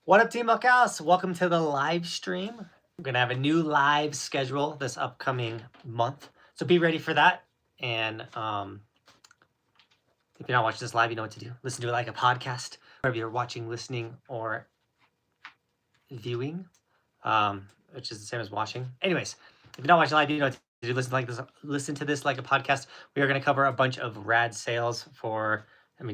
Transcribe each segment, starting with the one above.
What up, Team Buckhouse? Welcome to the live stream. We're going to have a new live schedule this upcoming month. So be ready for that. And if you're not watching this live, you know what to do. Listen to it like a podcast, whether you're watching, listening, or viewing, which is the same as watching. Anyways, if you're not watching live, you know what to do. Listen to this like a podcast. We are going to cover a bunch of rad sales for,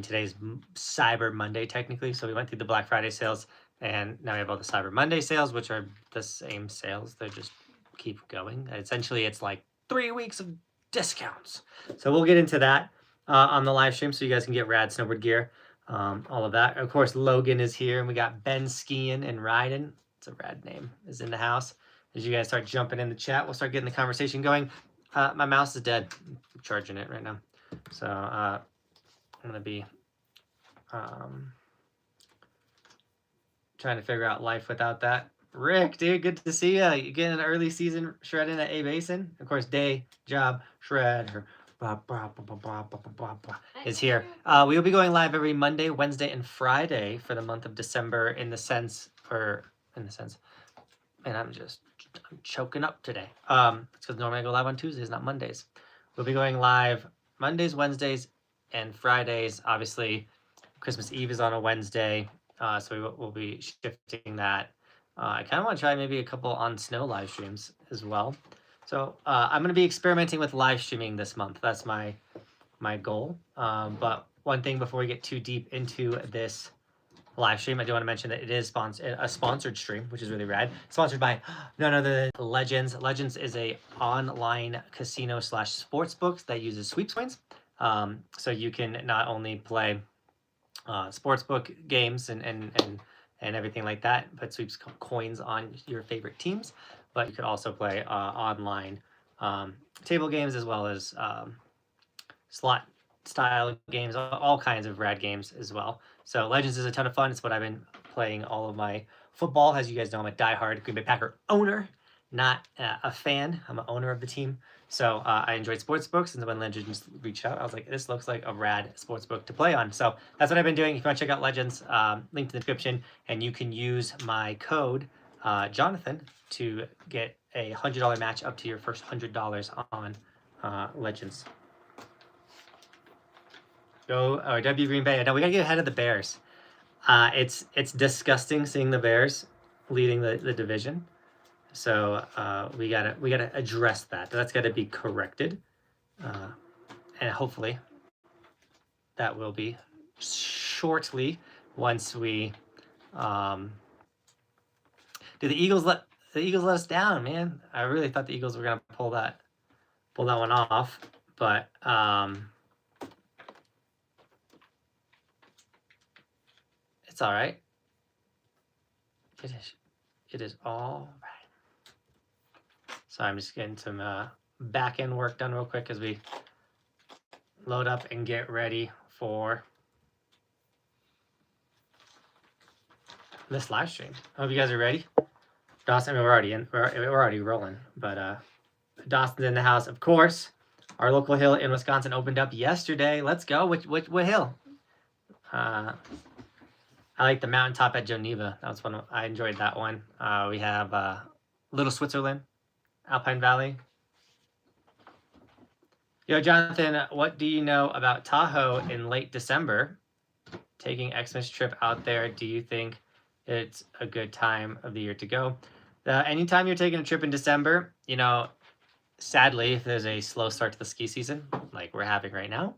today's Cyber Monday, technically. So we went through the Black Friday sales. And now we have all the Cyber Monday sales, which are the same sales. They just keep going. Essentially, it's like 3 weeks of discounts. So we'll get into that on the live stream so you guys can get rad snowboard gear, all of that. Of course, Logan is here, and we got Ben skiing and riding. It's a rad name, is in the house. As you guys start jumping in the chat, we'll start getting the conversation going. My mouse is dead. I'm charging it right now. So I'm going to be... trying to figure out life without that. Rick, dude, good to see you. You getting an early season shredding at A Basin. Of course, day job shredder is here. We will be going live every Monday, Wednesday, and Friday for the month of December. And I'm choking up today. It's because normally I go live on Tuesdays, not Mondays. We'll be going live Mondays, Wednesdays, and Fridays. Obviously, Christmas Eve is on a Wednesday. So we'll be shifting that. I kind of want to try maybe a couple on snow live streams as well. So I'm going to be experimenting with live streaming this month. That's my goal. But one thing before we get too deep into this live stream, I do want to mention that it is a sponsored stream, which is really rad. Sponsored by none other than Legends. Legends is a online casino / sportsbook that uses sweeps coins. So you can not only play sportsbook games and everything like that, put sweeps coins on your favorite teams, but you could also play online table games as well as slot style games, all kinds of rad games as well. So Legends is a ton of fun. It's what I've been playing all of my football. As you guys know, I'm a diehard Green Bay Packer owner, not a fan. I'm an owner of the team. So I enjoyed sports books, and when Legends reached out, I was like, this looks like a rad sports book to play on. So that's what I've been doing. If you want to check out Legends, link in the description, and you can use my code Johnathan to get a $100 match up to your first $100 on Legends. Go W Green Bay. No, we gotta get ahead of the Bears. It's disgusting seeing the Bears leading the division. So we gotta address that. That's got to be corrected, and hopefully that will be shortly once we. Do the Eagles let us down, man? I really thought the Eagles were gonna pull that one off, but it's all right. It is all right. So I'm just getting some back end work done real quick as we load up and get ready for this live stream. I hope you guys are ready. Dawson, we're already rolling, but Dawson's in the house, of course. Our local hill in Wisconsin opened up yesterday. Let's go. What hill? I like the mountaintop at Geneva. That was fun. I enjoyed that one. We have Little Switzerland, Alpine Valley. Yo, Jonathan, what do you know about Tahoe in late December? Taking Xmas trip out there, do you think it's a good time of the year to go? Anytime you're taking a trip in December, sadly, if there's a slow start to the ski season, like we're having right now,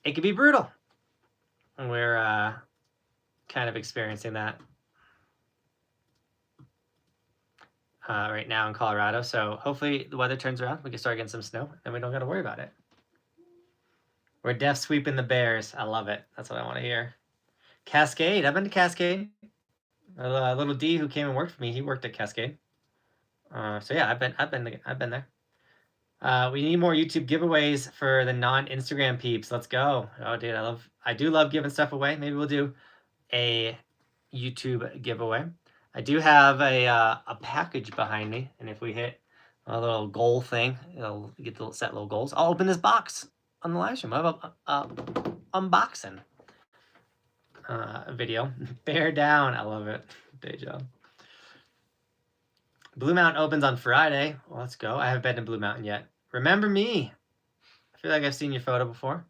it could be brutal. We're kind of experiencing that right now in Colorado. So hopefully the weather turns around. We can start getting some snow and we don't got to worry about it. We're def sweeping the Bears. I love it. That's what I want to hear. Cascade. I've been to Cascade. Little D who came and worked for me, he worked at Cascade. So yeah, I've been there. We need more YouTube giveaways for the non-Instagram peeps. Let's go. Oh, dude, I do love giving stuff away. Maybe we'll do a YouTube giveaway. I do have a package behind me, and if we hit a little goal thing, it'll get to set little goals. I'll open this box on the live stream. I have a unboxing. video. Bear down. I love it. Day job. Blue Mountain opens on Friday. Well, let's go. I haven't been to Blue Mountain yet. Remember me. I feel like I've seen your photo before.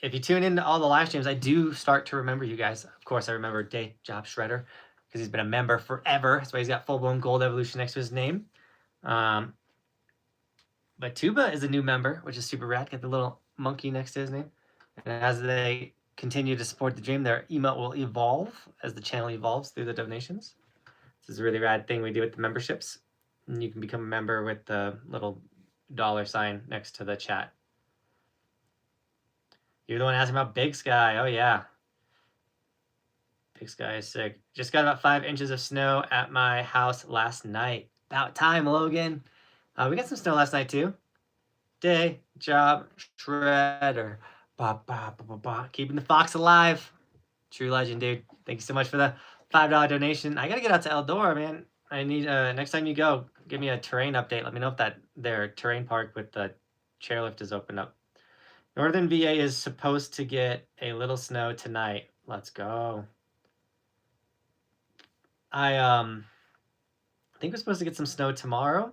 If you tune into all the live streams, I do start to remember you guys. Of course, I remember Day Job Shredder because he's been a member forever. That's why he's got full-blown gold evolution next to his name. But Tuba is a new member, which is super rad. Got the little monkey next to his name. And as they continue to support the dream, their emote will evolve as the channel evolves through the donations. This is a really rad thing we do with the memberships. And you can become a member with the little $sign next to the chat. You're the one asking about Big Sky. Oh, yeah. Big Sky is sick. Just got about 5 inches of snow at my house last night. About time, Logan. We got some snow last night, too. Day Job Shredder. Ba, ba, ba, ba, ba. Keeping the fox alive. True legend, dude. Thank you so much for the $5 donation. I got to get out to Eldora, man. I need, next time you go, give me a terrain update. Let me know if their terrain park with the chairlift is opened up. Northern VA is supposed to get a little snow tonight. Let's go. I think we're supposed to get some snow tomorrow,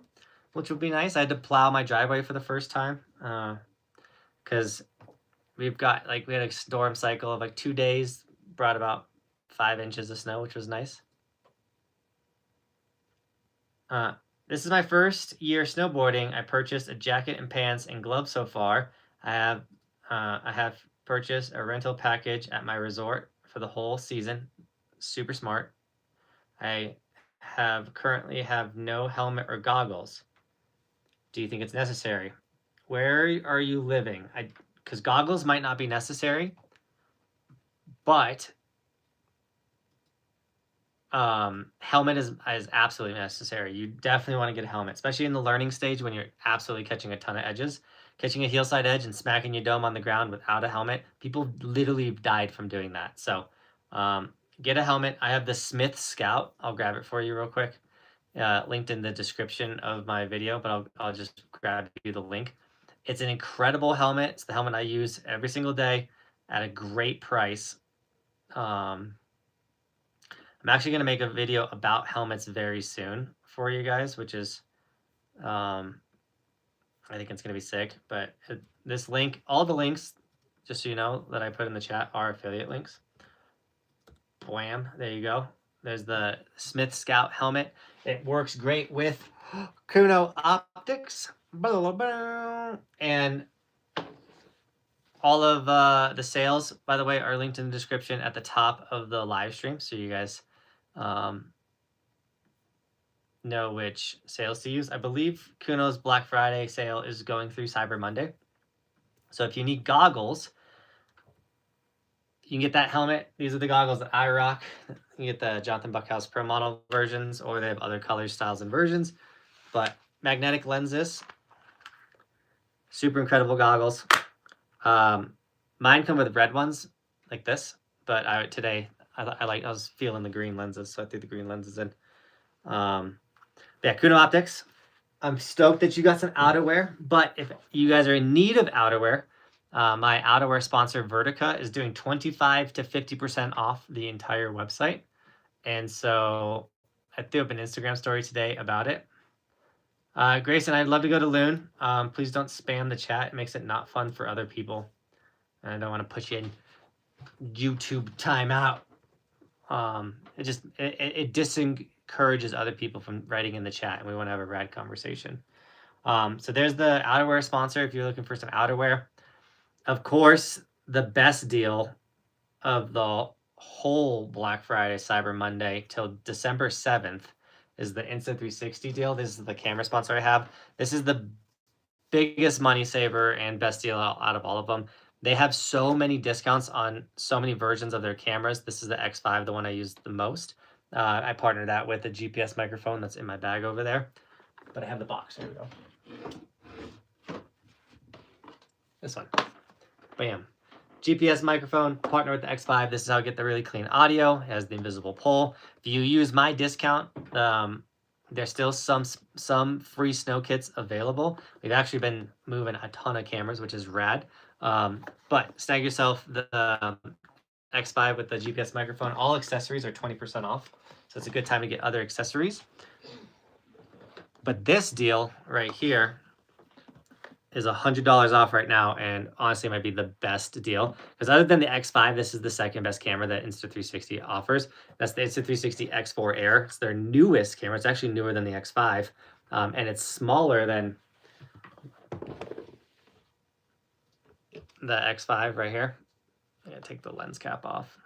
which would be nice. I had to plow my driveway for the first time because we had a storm cycle of like 2 days, brought about 5 inches of snow, which was nice. This is my first year snowboarding. I purchased a jacket and pants and gloves so far. I have purchased a rental package at my resort for the whole season. Super smart. I currently have no helmet or goggles. Do you think it's necessary? Where are you living? Because goggles might not be necessary, but helmet is absolutely necessary. You definitely want to get a helmet, especially in the learning stage when you're absolutely catching a ton of edges. Catching a heel side edge and smacking your dome on the ground without a helmet. People literally died from doing that. So get a helmet. I have the Smith Scout. I'll grab it for you real quick. Linked in the description of my video, but I'll just grab you the link. It's an incredible helmet. It's the helmet I use every single day at a great price. I'm actually going to make a video about helmets very soon for you guys, which is, I think it's going to be sick. But this link, all the links, just so you know, that I put in the chat are affiliate links. Blam, there you go. There's the Smith Scout helmet. It works great with Kuno optics. And all of the sales, by the way, are linked in the description at the top of the live stream, so you guys know which sales to use. I believe Kuno's Black Friday sale is going through Cyber Monday. So if you need goggles, you can get that helmet. These are the goggles that I rock. You get the Johnathan Buckhouse Pro Model versions, or they have other colors, styles, and versions. But magnetic lenses, super incredible goggles. Mine come with red ones like this, but today I was feeling the green lenses, so I threw the green lenses in. Yeah, Kuno Optics. I'm stoked that you got some outerwear, but if you guys are in need of outerwear, my outerwear sponsor Vertica is doing 25 to 50% off the entire website. And so I threw up an Instagram story today about it. Grayson, I'd love to go to Loon. Please don't spam the chat. It makes it not fun for other people. And I don't want to put you in YouTube timeout. It disencourages other people from writing in the chat, and we want to have a rad conversation. So there's the outerwear sponsor if you're looking for some outerwear. Of course, the best deal of the whole Black Friday, Cyber Monday till December 7th is the Insta360 deal. This is the camera sponsor I have. This is the biggest money saver and best deal out of all of them. They have so many discounts on so many versions of their cameras. This is the X5, the one I use the most. I partnered that with a GPS microphone that's in my bag over there. But I have the box. Here we go. This one. Bam. GPS microphone, partner with the X5. This is how I get the really clean audio. It has the invisible pole. If you use my discount, there's still some free snow kits available. We've actually been moving a ton of cameras, which is rad. But snag yourself the X5 with the GPS microphone. All accessories are 20% off, so it's a good time to get other accessories. But this deal right here is $100 off right now, and honestly might be the best deal, because other than the X5, this is the second best camera that Insta360 offers. That's the Insta360 X4 Air. It's their newest camera. It's actually newer than the X5, and it's smaller than the X5 right here. I'm gonna take the lens cap off.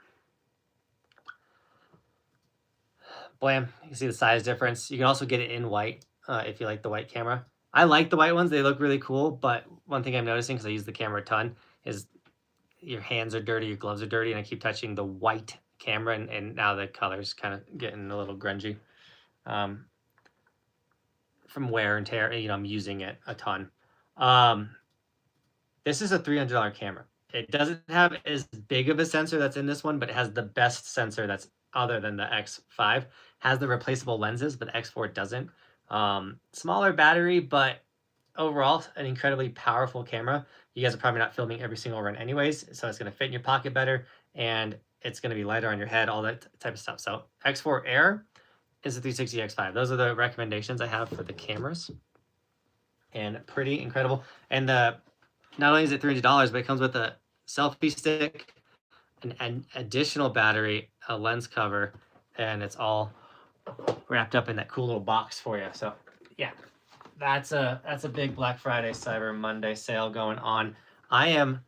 Blam, you can see the size difference. You can also get it in white if you like the white camera. I like the white ones. They look really cool, but one thing I'm noticing, because I use the camera a ton, is your hands are dirty, your gloves are dirty, and I keep touching the white camera, and now the color's kind of getting a little grungy from wear and tear. You know, I'm using it a ton. This is a $300 camera. It doesn't have as big of a sensor that's in this one, but it has the best sensor that's other than the X5. Has the replaceable lenses, but the X4 doesn't. Smaller battery, but overall an incredibly powerful camera. You guys are probably not filming every single run anyways, so it's going to fit in your pocket better, and it's going to be lighter on your head, all that type of stuff. So X4 Air is the 360 X5. Those are the recommendations I have for the cameras, and pretty incredible. And not only is it $300, but it comes with a selfie stick, an additional battery, a lens cover, and it's all wrapped up in that cool little box for you. So yeah, that's a big Black Friday, Cyber Monday sale going on. I am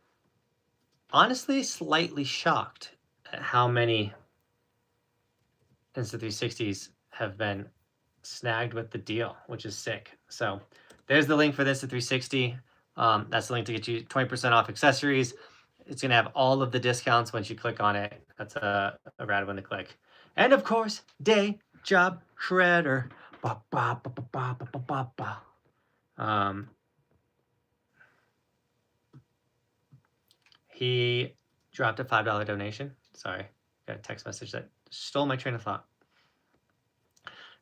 honestly slightly shocked at how many Insta360s have been snagged with the deal, which is sick. So there's the link for this at 360. That's the link to get you 20% off accessories. It's going to have all of the discounts once you click on it. That's a rad one to click. And of course, Day Job Shredder. Ba, ba, ba, ba, ba, ba, ba, ba. He dropped a $5 donation. Sorry, got a text message that stole my train of thought.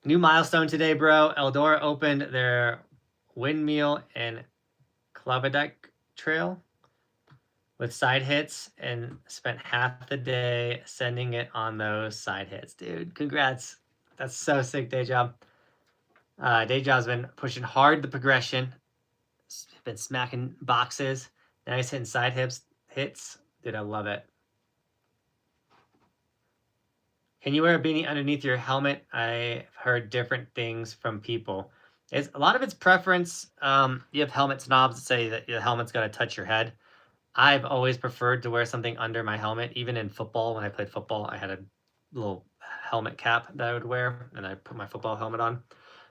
New milestone today, bro. Eldora opened their Windmill and Clavadike trail with side hits and spent half the day sending it on those side hits. Dude, congrats. That's so sick, Dayjob. Dayjob's been pushing hard the progression. Been smacking boxes. Now he's hitting side hits. Dude, I love it. Can you wear a beanie underneath your helmet? I've heard different things from people. A lot of it's preference. You have helmet snobs that say that your helmet's got to touch your head. I've always preferred to wear something under my helmet. Even in football, when I played football, I had a little helmet cap that I would wear, and I put my football helmet on.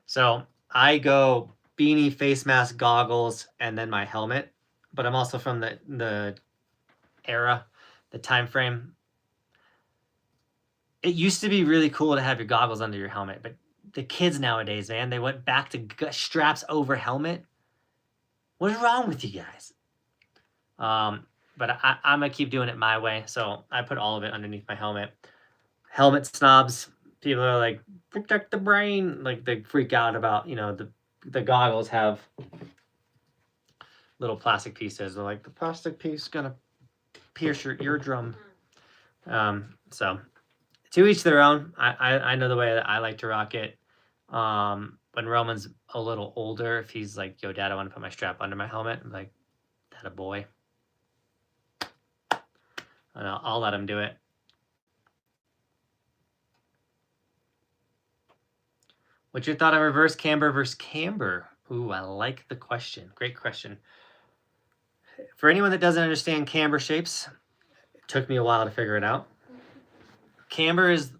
So I go beanie, face mask, goggles, and then my helmet. But I'm also from the era, the time frame. It used to be really cool to have your goggles under your helmet, but the kids nowadays, man, they went back to straps over helmet. What's wrong with you guys? But I'm gonna keep doing it my way, so I put all of it underneath my helmet. Helmet snobs, people are like, protect the brain, like they freak out about, you know, the goggles have little plastic pieces. They're like, the plastic piece is gonna pierce your eardrum. So to each their own. I know the way that I like to rock it. When Roman's a little older, if he's like, yo, Dad, I want to put my strap under my helmet, I'm like, that a boy. And I'll let him do it. What's your thought on reverse camber versus camber? Ooh, I like the question. Great question. For anyone that doesn't understand camber shapes, it took me a while to figure it out. Camber is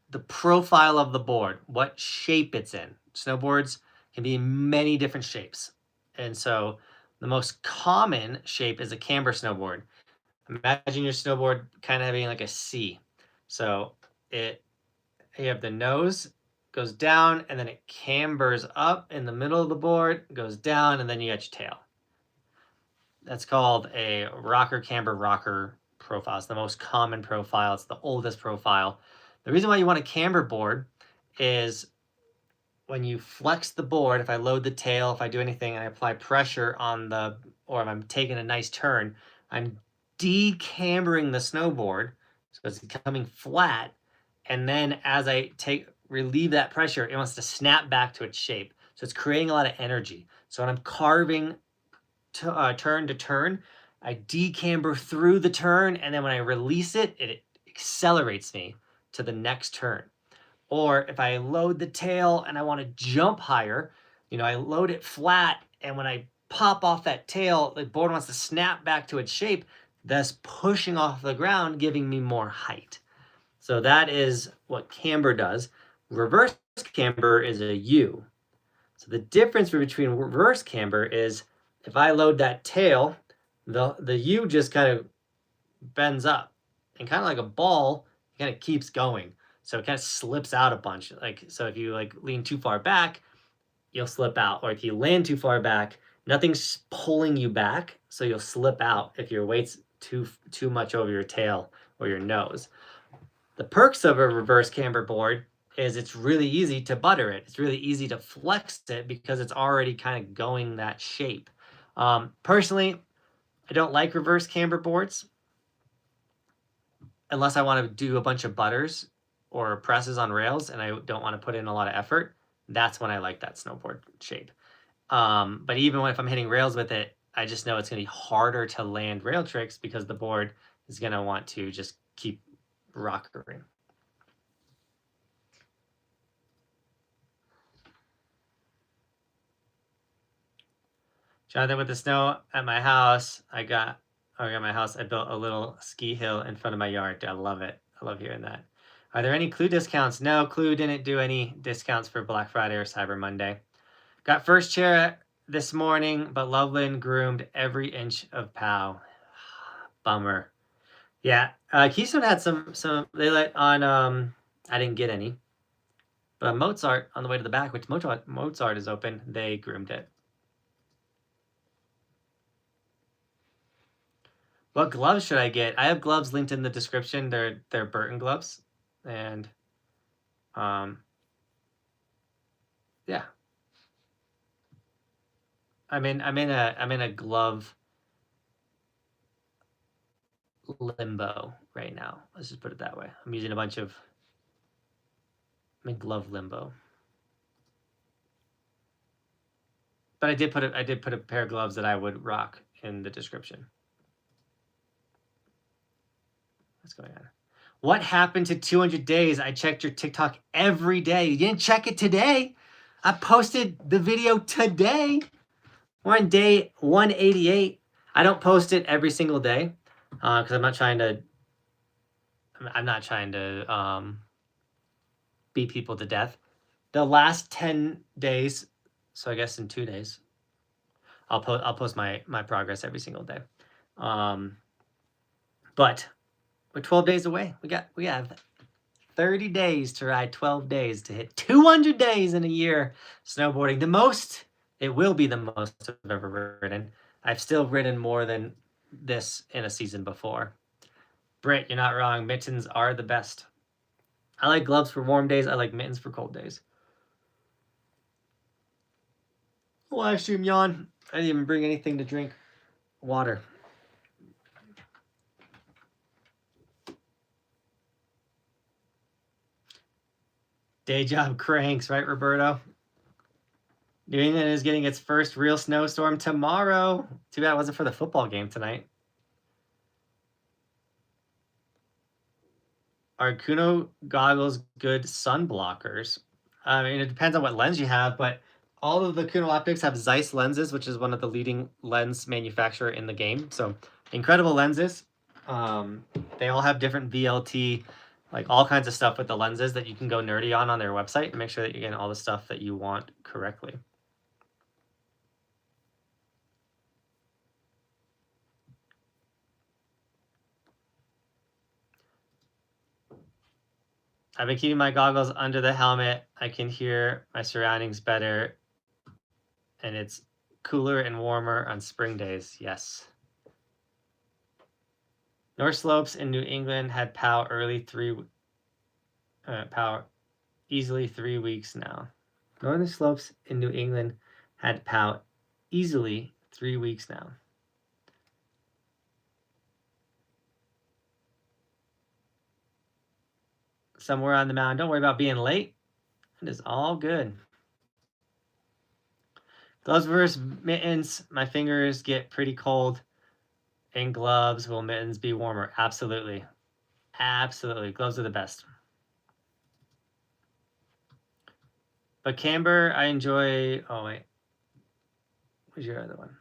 the profile of the board, what shape it's in. Snowboards can be many different shapes. And so the most common shape is a camber snowboard. Imagine your snowboard kind of having like a C. So you have the nose, goes down, and then it cambers up in the middle of the board, goes down, and then you got your tail. That's called a rocker camber rocker profile. It's the most common profile. It's the oldest profile. The reason why you want a camber board is when you flex the board, if I load the tail, if I do anything, and I apply pressure on or if I'm taking a nice turn, I'm decambering the snowboard, So it's coming flat. And then as I relieve that pressure, it wants to snap back to its shape. So it's creating a lot of energy. So when I'm carving turn to turn, I decamber through the turn, and then when I release it, it accelerates me to the next turn. Or if I load the tail and I want to jump higher, I load it flat, and when I pop off that tail, the board wants to snap back to its shape, thus pushing off the ground, giving me more height. So that is what camber does. Reverse camber is a U. So the difference between reverse camber is if I load that tail, the U just kind of bends up, and kind of like a ball, it kind of keeps going. So it kind of slips out a bunch. So if you lean too far back, you'll slip out. Or if you land too far back, nothing's pulling you back, so you'll slip out if your weight's too much over your tail or your nose. The perks of a reverse camber board is it's really easy to butter it. It's really easy to flex it because it's already kind of going that shape. Personally, I don't like reverse camber boards unless I want to do a bunch of butters or presses on rails and I don't want to put in a lot of effort. That's when I like that snowboard shape. But even if I'm hitting rails with it, I just know it's going to be harder to land rail tricks because the board is going to want to just keep rockering. Johnathan, with the snow at my house, I built a little ski hill in front of my yard. I love it. I love hearing that. Are there any Clue discounts? No, Clue didn't do any discounts for Black Friday or Cyber Monday. Got first chair this morning, but Loveland groomed every inch of POW. Bummer. Yeah, Keystone had some they let on, I didn't get any. But on Mozart, on the way to the back, which Mozart is open, they groomed it. What gloves should I get? I have gloves linked in the description. They're Burton gloves, and yeah. I'm in a glove limbo right now. Let's just put it that way. I'm using I'm in glove limbo. But I did put a pair of gloves that I would rock in the description. What's going on? What happened to 200 days? I checked your TikTok every day. You didn't check it today. I posted the video today. We're on day 188. I don't post it every single day because I'm not trying to beat people to death. The last 10 days, so I guess in 2 days, I'll post my progress every single day. But we're 12 days away. We have 30 days to ride 12 days to hit 200 days in a year snowboarding. It will be the most I've ever ridden. I've still ridden more than this in a season before. Britt, you're not wrong. Mittens are the best. I like gloves for warm days. I like mittens for cold days. Live stream yawn. I didn't even bring anything to drink. Water. Day job cranks, right, Roberto? New England is getting its first real snowstorm tomorrow. Too bad it wasn't for the football game tonight. Are Kuno goggles good sun blockers? I mean, it depends on what lens you have, but all of the Kuno optics have Zeiss lenses, which is one of the leading lens manufacturer in the game. So incredible lenses. They all have different VLT, like all kinds of stuff with the lenses that you can go nerdy on their website and make sure that you're getting all the stuff that you want correctly. I've been keeping my goggles under the helmet. I can hear my surroundings better, and it's cooler and warmer on spring days. Yes. North Slopes in New England had POW POW easily 3 weeks now. Northern Slopes in New England had POW easily 3 weeks now. somewhere on the mountain. Don't worry about being late. It is all good. Gloves versus mittens. My fingers get pretty cold in gloves. Will mittens be warmer? Absolutely. Absolutely. Gloves are the best. But camber, I enjoy... Oh, wait. Where's your other one?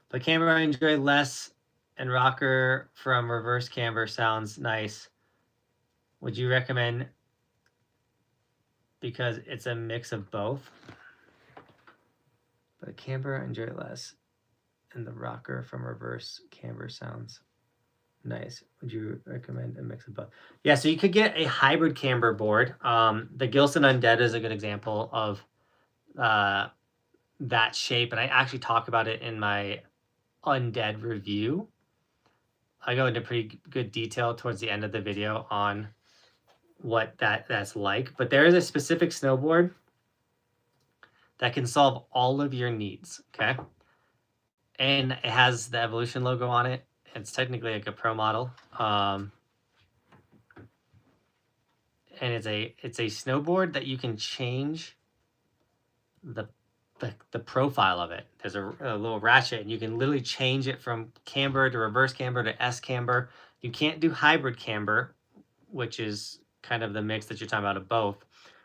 But camber, I enjoy less. And rocker from reverse camber sounds nice. Would you recommend... Because it's a mix of both. But camber, I enjoy less. And the rocker from reverse camber sounds nice. Would you recommend a mix of both? Yeah, so you could get a hybrid camber board. The Gilson Undead is a good example of that shape. And I actually talk about it in my Undead review. I go into pretty good detail towards the end of the video on what that's like. But there is a specific snowboard that can solve all of your needs, okay? And it has the Evolution logo on it. It's technically like a pro model. And it's a snowboard that you can change the profile of it. There's a little ratchet, and you can literally change it from camber to reverse camber to S camber. You can't do hybrid camber, which is kind of the mix that you're talking about of both.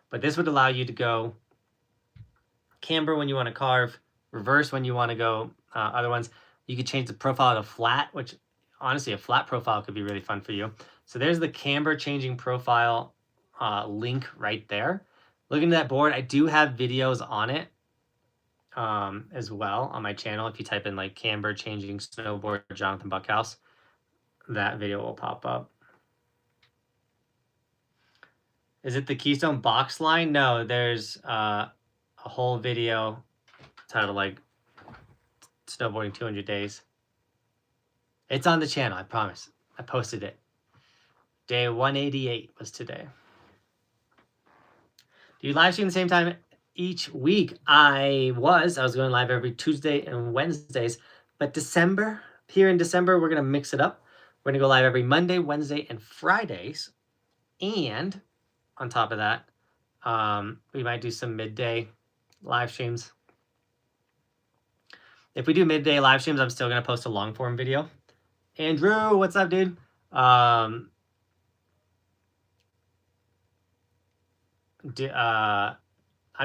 But this would allow you to go camber when you want to carve, reverse when you want to go other ones. You could change the profile to flat, which honestly, a flat profile could be really fun for you. So there's the camber changing profile link right there. Look into that board. I do have videos on it as well on my channel. If you type in like camber changing snowboard Johnathan Buckhouse, that video will pop up. Is it the Keystone box line? No, there's a whole video titled like Snowboarding 200 Days. It's on the channel, I promise. I posted it. Day 188 was today. Do you live stream the same time each week? I was going live every Tuesday and Wednesdays, but here in December, we're going to mix it up. We're going to go live every Monday, Wednesday, and Fridays. And on top of that, we might do some midday live streams. If we do midday live streams, I'm still going to post a long form video. Andrew, what's up, dude? I'm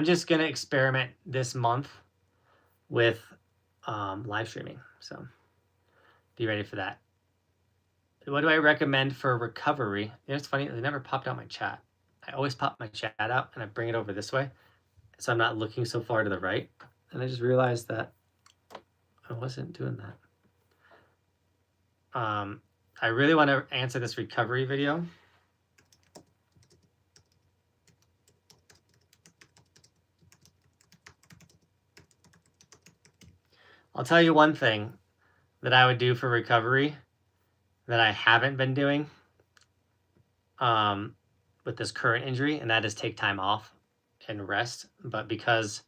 just going to experiment this month with live streaming. So be ready for that. What do I recommend for recovery? You know, it's funny. It never popped out my chat. I always pop my chat out and I bring it over this way, so I'm not looking so far to the right. And I just realized that I wasn't doing that. I really want to answer this recovery video. I'll tell you one thing that I would do for recovery that I haven't been doing with this current injury, and that is take time off and rest. But because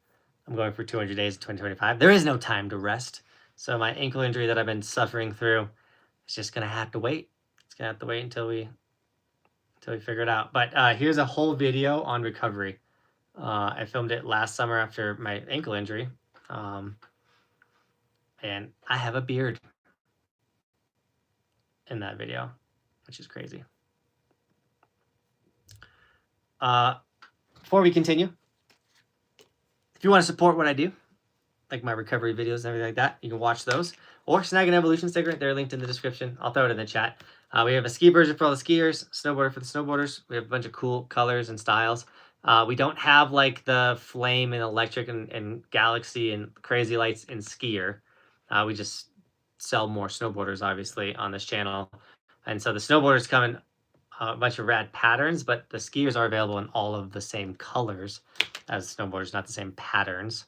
I'm going for 200 days in 2025, there is no time to rest. So my ankle injury that I've been suffering through is just going to have to wait. It's going to have to wait until we figure it out. But here's a whole video on recovery. I filmed it last summer after my ankle injury. And I have a beard in that video, which is crazy. Before we continue, if you want to support what I do, like my recovery videos and everything like that, you can watch those. Or snag an Evolution sticker. They're linked in the description. I'll throw it in the chat. We have a ski version for all the skiers, snowboarder for the snowboarders. We have a bunch of cool colors and styles. We don't have like the flame and electric and galaxy and crazy lights in skier. We just sell more snowboarders, obviously, on this channel. And so the snowboarders come in a bunch of rad patterns, but the skiers are available in all of the same colors as snowboarders, not the same patterns.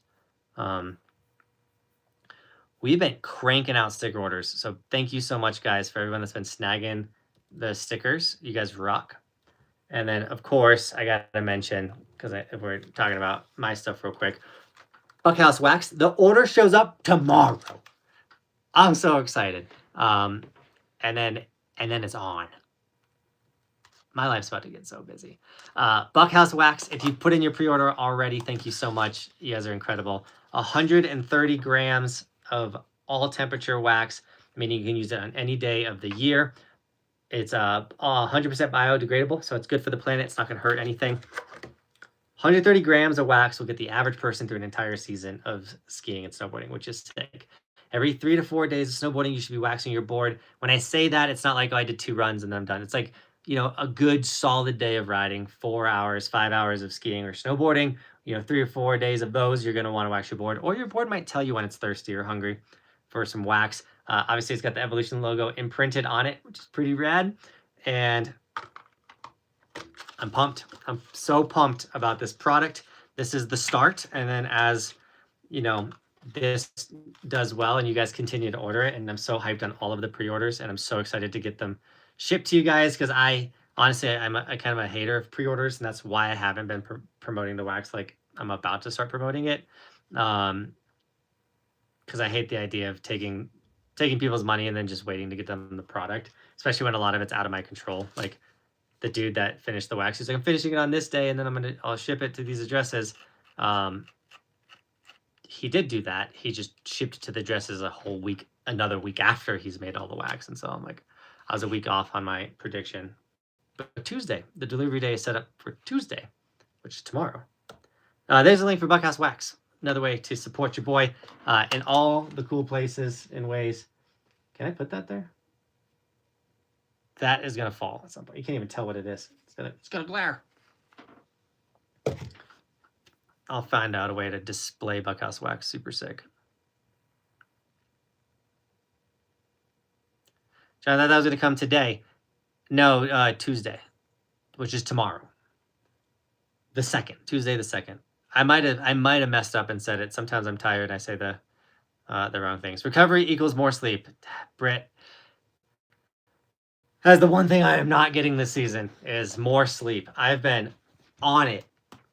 We've been cranking out sticker orders. So thank you so much, guys, for everyone that's been snagging the stickers. You guys rock. And then, of course, I got to mention, because if we're talking about my stuff real quick, Buckhouse Wax, the order shows up tomorrow. I'm so excited. And then it's on. My life's about to get so busy. Buckhouse Wax, if you put in your pre-order already, thank you so much. You guys are incredible. 130 grams of all temperature wax, meaning you can use it on any day of the year. It's 100% biodegradable, so it's good for the planet. It's not going to hurt anything. 130 grams of wax will get the average person through an entire season of skiing and snowboarding, which is sick. Every 3 to 4 days of snowboarding, you should be waxing your board. When I say that, it's not like, oh, I did 2 runs and then I'm done. It's like, you know, a good solid day of riding, 4 hours, 5 hours of skiing or snowboarding. You know, 3 or 4 days of those, you're going to want to wax your board, or your board might tell you when it's thirsty or hungry for some wax. Obviously, it's got the Evolution logo imprinted on it, which is pretty rad. And I'm pumped. I'm so pumped about this product. This is the start. And then as, you know, this does well and you guys continue to order it, and I'm so hyped on all of the pre-orders, and I'm so excited to get them shipped to you guys, because I'm kind of a hater of pre-orders, and that's why I haven't been promoting the wax like I'm about to start promoting it. Because I hate the idea of taking people's money and then just waiting to get them the product, especially when a lot of it's out of my control. Like the dude that finished the wax, he's like, I'm finishing it on this day, and then I'll ship it to these addresses. He did do that. He just shipped to the addresses another week after he's made all the wax. And so I'm like, I was a week off on my prediction. But Tuesday, the delivery day is set up for Tuesday, which is tomorrow. There's a link for Buckhouse Wax. Another way to support your boy in all the cool places and ways. Can I put that there? That is going to fall at some point. You can't even tell what it is. It's going to glare. I'll find out a way to display Buckhouse Wax. Super sick. John, I thought that was going to come today. No, Tuesday, which is tomorrow. The 2nd, Tuesday the 2nd. I might have messed up and said it. Sometimes I'm tired and I say the wrong things. Recovery equals more sleep. Britt. That's the one thing I am not getting this season is more sleep. I've been on it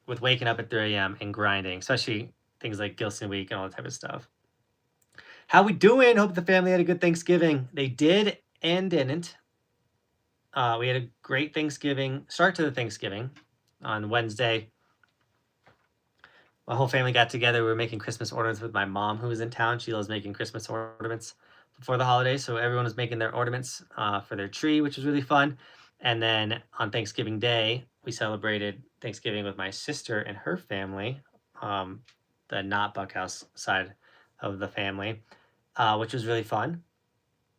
with waking up at 3 a.m. and grinding, especially things like Gilson Week and all that type of stuff. How we doing? Hope the family had a good Thanksgiving. They did and didn't. We had a great start to the Thanksgiving on Wednesday. My whole family got together. We were making Christmas ornaments with my mom, who was in town. She loves making Christmas ornaments before the holidays. So everyone was making their ornaments for their tree, which was really fun. And then on Thanksgiving Day, we celebrated Thanksgiving with my sister and her family, the not Buckhouse side of the family, which was really fun.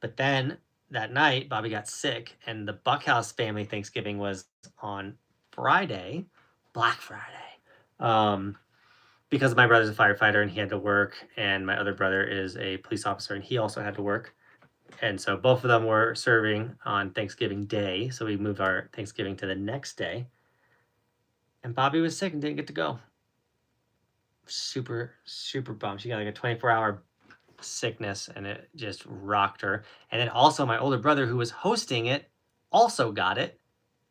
But then that night, Bobby got sick, and the Buckhouse family Thanksgiving was on Friday, Black Friday, because my brother's a firefighter and he had to work, and my other brother is a police officer and he also had to work. And so both of them were serving on Thanksgiving Day, so we moved our Thanksgiving to the next day. And Bobby was sick and didn't get to go. Super, super bummed. She got like a 24-hour sickness, and it just rocked her. And then also my older brother, who was hosting it, also got it.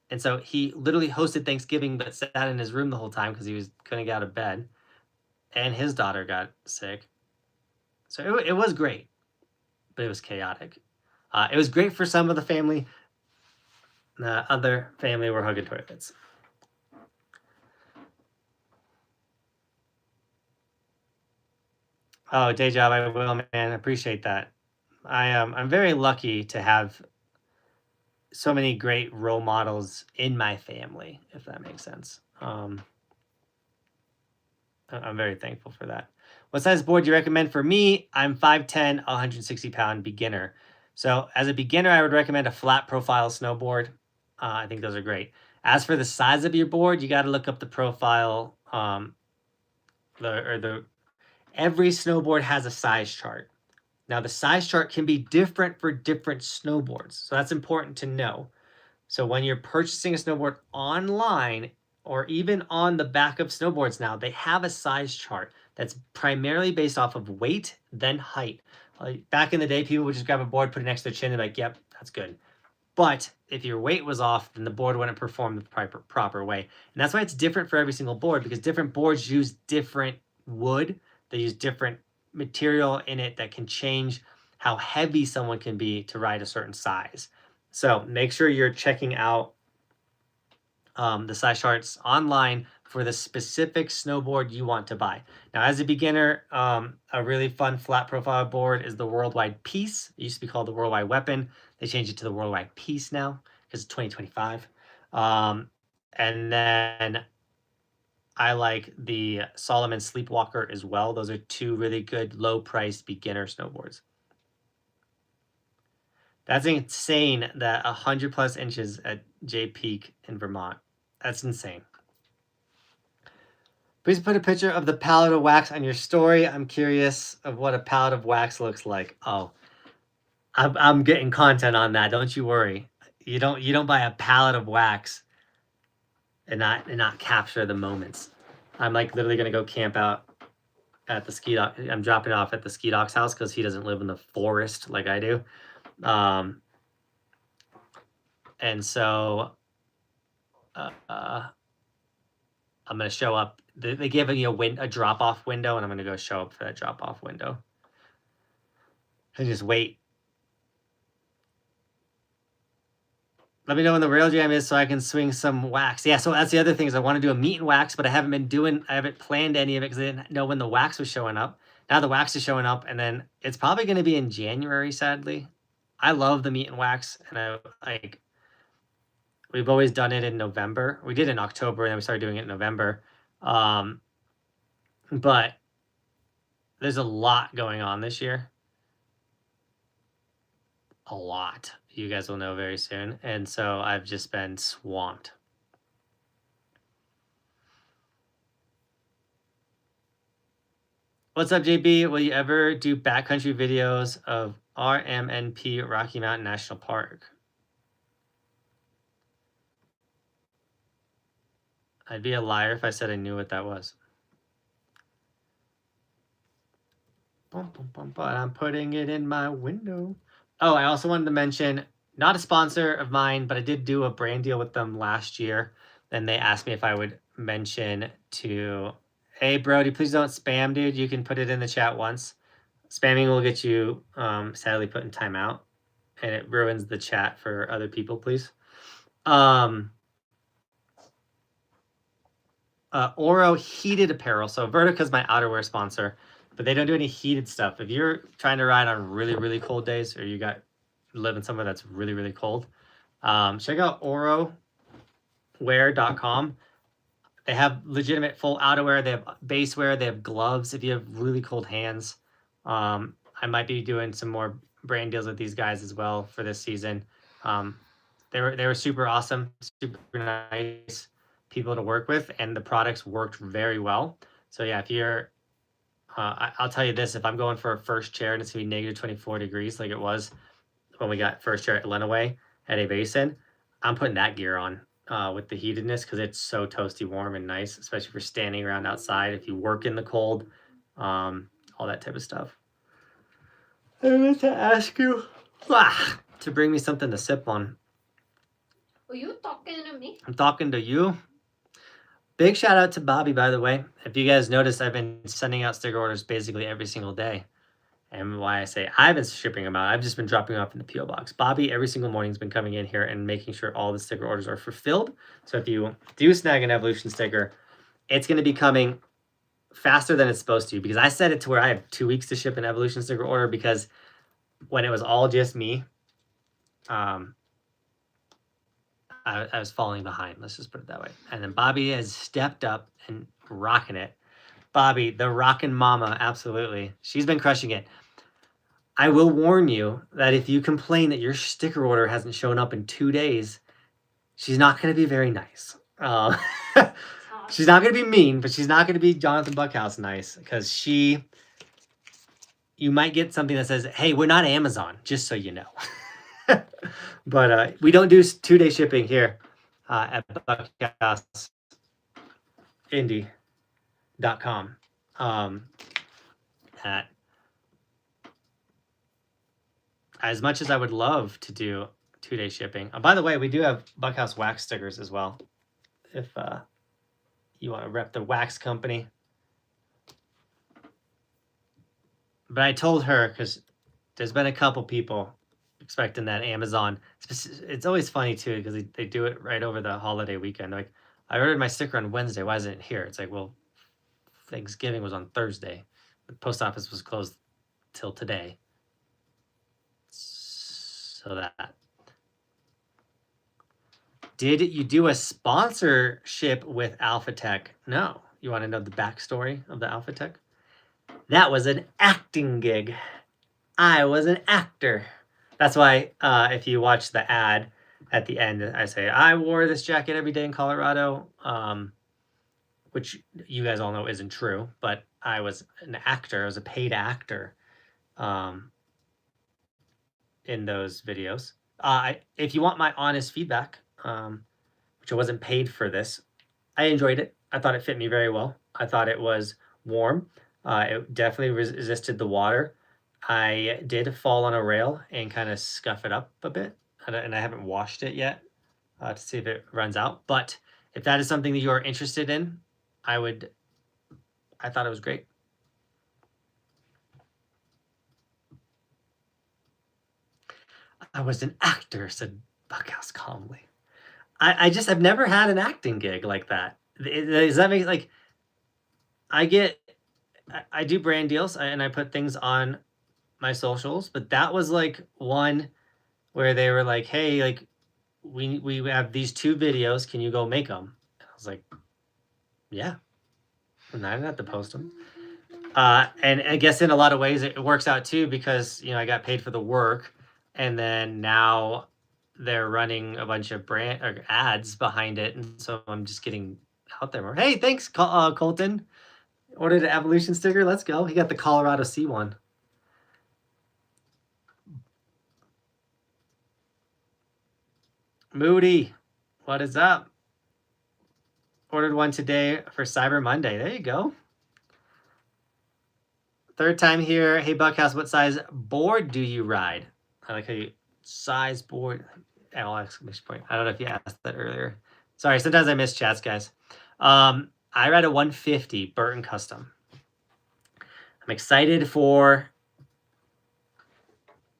And so he literally hosted Thanksgiving but sat in his room the whole time because he couldn't get out of bed. And his daughter got sick. So it was great, but it was chaotic. It was great for some of the family. The other family were hugging toilets. Oh, day job, I will, man. Appreciate that. I'm very lucky to have so many great role models in my family, if that makes sense. I'm very thankful for that. What size board do you recommend for me? I'm 5'10", 160-pound beginner. So as a beginner, I would recommend a flat profile snowboard. I think those are great. As for the size of your board, you got to look up the profile. Every snowboard has a size chart. Now, the size chart can be different for different snowboards. So that's important to know. So when you're purchasing a snowboard online, or even on the back of snowboards now, they have a size chart that's primarily based off of weight, then height. Back in the day, people would just grab a board, put it next to their chin, and be like, yep, that's good. But if your weight was off, then the board wouldn't perform the proper way. And that's why it's different for every single board, because different boards use different wood. They use different material in it that can change how heavy someone can be to ride a certain size. So make sure you're checking out the size charts online for the specific snowboard you want to buy. Now, as a beginner, a really fun flat profile board is the Worldwide Peace. It used to be called the Worldwide Weapon. They changed it to the Worldwide Peace now because it's 2025. And then I like the Solomon Sleepwalker as well. Those are two really good low-priced beginner snowboards. That's insane that 100 plus inches at Jay Peak in Vermont. That's insane. Please put a picture of the palette of wax on your story. I'm curious of what a palette of wax looks like. Oh, I'm getting content on that. Don't you worry. You don't buy a palette of wax and not capture the moments. I'm like literally gonna go camp out at the ski dock. I'm dropping off at the ski dock's house because he doesn't live in the forest like I do. And so I'm gonna show up. They gave me a drop-off window, and I'm gonna go show up for that drop-off window and just wait. Let me know when the rail jam is so I can swing some wax. Yeah, so that's the other thing is I want to do a meet and wax, but I haven't planned any of it because I didn't know when the wax was showing up. Now the wax is showing up, and then it's probably going to be in January, sadly. I love the meet and wax, and we've always done it in November. We did it in October, and then we started doing it in November. But there's a lot going on this year. A lot. You guys will know very soon. And so I've just been swamped. What's up, JB? Will you ever do backcountry videos of RMNP Rocky Mountain National Park? I'd be a liar if I said I knew what that was. But I'm putting it in my window. Oh, I also wanted to mention, not a sponsor of mine, but I did do a brand deal with them last year. And they asked me if I would mention to, hey, Brody, please don't spam, dude. You can put it in the chat once. Spamming will get you sadly put in timeout. And it ruins the chat for other people, please. Oro heated apparel. So Vertica's my outerwear sponsor, but they don't do any heated stuff. If you're trying to ride on really, really cold days, or you live in somewhere that's really, really cold, check out orowear.com. They have legitimate full outerwear. They have base wear. They have gloves if you have really cold hands. I might be doing some more brand deals with these guys as well for this season. They were super awesome, super nice people to work with, and the products worked very well. So yeah, if you're I'll tell you this, if I'm going for a first chair and it's gonna be negative 24 degrees like it was when we got first chair at Lenawee at a basin, I'm putting that gear on with the heatedness because it's so toasty warm and nice, especially for standing around outside if you work in the cold, all that type of stuff. I meant to ask you to bring me something to sip on. Are you talking to me? I'm talking to you. Big shout out to Bobby, by the way. If you guys noticed, I've been sending out sticker orders basically every single day. And why I say I've been shipping them out, I've just been dropping off in the P.O. box. Bobby, every single morning, has been coming in here and making sure all the sticker orders are fulfilled. So if you do snag an Evolution sticker, it's going to be coming faster than it's supposed to, because I set it to where I have 2 weeks to ship an Evolution sticker order, because when it was all just me, I was falling behind. Let's just put it that way. And then Bobby has stepped up and rocking it. Bobby, the rockin' mama, absolutely. She's been crushing it. I will warn you that if you complain that your sticker order hasn't shown up in 2 days, she's not going to be very nice. She's not going to be mean, but she's not going to be Johnathan Buckhouse nice, because you might get something that says, hey, we're not Amazon, just so you know. But we don't do 2-day shipping here at buckhouseindy.com. As much as I would love to do 2-day shipping. By the way, we do have Buckhouse wax stickers as well, if you want to rep the wax company. But I told her, because there's been a couple people expecting that Amazon. It's always funny too because they do it right over the holiday weekend. They're like, I ordered my sticker on Wednesday. Why isn't it here? It's like, well, Thanksgiving was on Thursday. The post office was closed till today. So that. Did you do a sponsorship with Alpha Tech? No. You want to know the backstory of the Alpha Tech? That was an acting gig. I was an actor. That's why if you watch the ad at the end, I say, I wore this jacket every day in Colorado, which you guys all know isn't true, but I was an actor. I was a paid actor in those videos. If you want my honest feedback, which I wasn't paid for this, I enjoyed it. I thought it fit me very well. I thought it was warm. It definitely resisted the water. I did fall on a rail and kind of scuff it up a bit, and I haven't washed it yet to see if it runs out. But if that is something that you are interested in, I thought it was great. I was an actor, said Buckhouse calmly. I've never had an acting gig like that. Does that make, like, I do brand deals and I put things on my socials, but that was like one where they were like, hey, like we have these 2 videos, can you go make them? And I was like, yeah. And I didn't have to post them. And I guess in a lot of ways it works out too, because I got paid for the work, and then now they're running a bunch of brand or ads behind it, and so I'm just getting out there more. Hey, thanks, Colton. Ordered an Evolution sticker. Let's go. He got the Colorado C one. Moody, what is up? Ordered one today for Cyber Monday. There you go. 3rd time here. Hey, Buckhouse, what size board do you ride? I like how you size board. Exclamation point. I don't know if you asked that earlier. Sorry, sometimes I miss chats, guys. I ride a 150 Burton Custom. I'm excited for.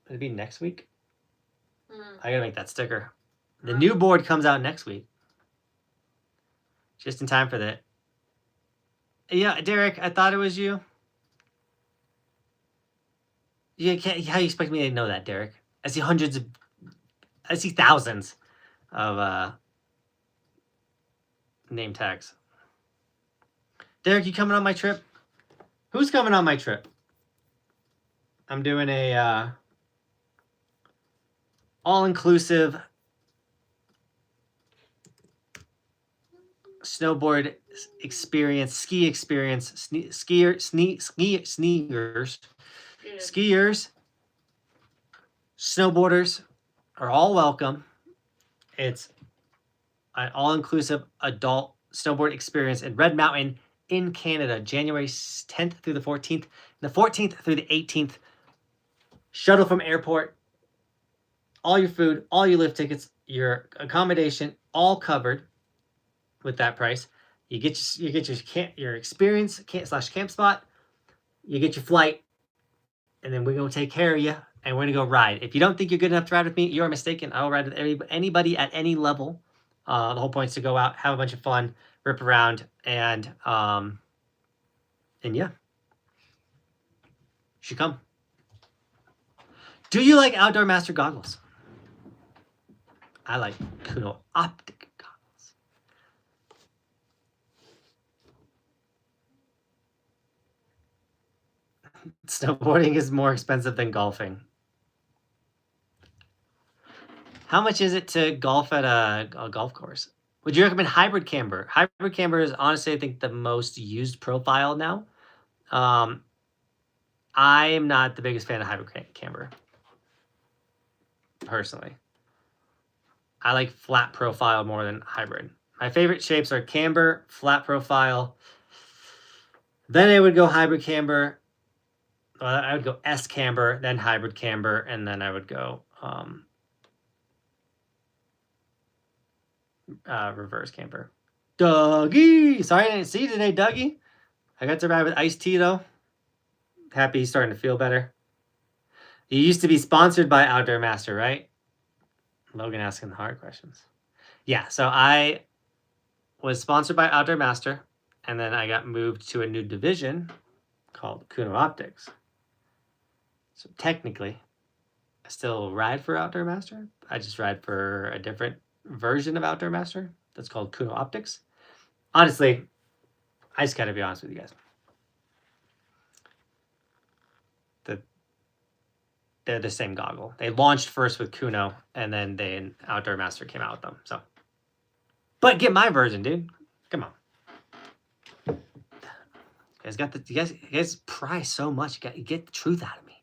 It'll be next week. I gotta make that sticker. The new board comes out next week. Just in time for that. Yeah, Derek, I thought it was you. How do you expect me to know that, Derek? I see thousands of name tags. Derek, you coming on my trip? Who's coming on my trip? I'm doing a all-inclusive snowboard experience, ski experience, skiers, snowboarders are all welcome. It's an all-inclusive adult snowboard experience in Red Mountain in Canada, January 10th through the 14th, the 14th through the 18th. Shuttle from airport, all your food, all your lift tickets, your accommodation, all covered with that price. You get your experience /camp spot. You get your flight, and then we're gonna take care of you, and we're gonna go ride. If you don't think you're good enough to ride with me, you're mistaken. I'll ride with anybody at any level. The whole point is to go out, have a bunch of fun, rip around, and yeah, you should come. Do you like Outdoor Master goggles? I like Kuno Optic goggles. Snowboarding is more expensive than golfing. How much is it to golf at a golf course? Would you recommend hybrid camber? Hybrid camber is honestly, I think, the most used profile now. I am not the biggest fan of hybrid camber, personally. I like flat profile more than hybrid. My favorite shapes are camber, flat profile. Then I would go hybrid camber. I would go S camber, then hybrid camber, and then I would go reverse camber. Dougie! Sorry I didn't see you today, Dougie. I got to ride with iced tea, though. Happy he's starting to feel better. You used to be sponsored by Outdoor Master, right? Logan asking the hard questions. Yeah, so I was sponsored by Outdoor Master, and then I got moved to a new division called Kuno Optics. So technically, I still ride for Outdoor Master. I just ride for a different version of Outdoor Master that's called Kuno Optics. Honestly, I just gotta be honest with you guys. They're the same goggle. They launched first with Kuno, and then Outdoor Master came out with them. So, but get my version, dude. Come on. You guys pry so much. You get the truth out of me.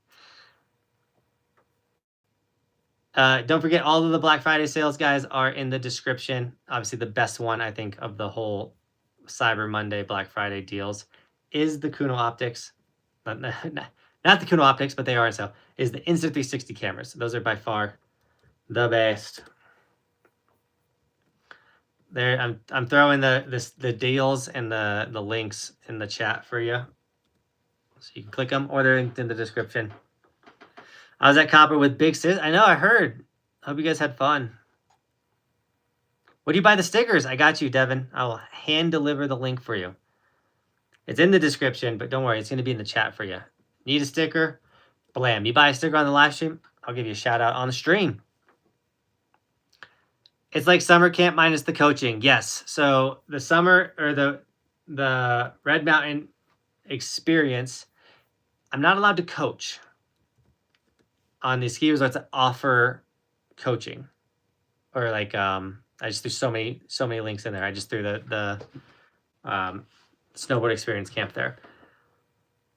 Don't forget, all of the Black Friday sales, guys, are in the description. Obviously, the best one, I think, of the whole Cyber Monday, Black Friday deals is the Kuno Optics. Not the Kuno Optics, but they are on sale, is the Insta360 cameras. Those are by far the best. There, I'm throwing the deals and the links in the chat for you, so you can click them, or they're linked in the description. I was at Copper with Big Sis. I know, I heard. Hope you guys had fun. What do you buy the stickers? I got you, Devin. I will hand deliver the link for you. It's in the description, but don't worry, it's going to be in the chat for you. Need a sticker? Blam. You buy a sticker on the live stream, I'll give you a shout out on the stream. It's like summer camp minus the coaching. Yes. So the summer, or the Red Mountain experience, I'm not allowed to coach on the ski resorts that offer coaching, or like I just threw so many links in there. I just threw the snowboard experience camp there.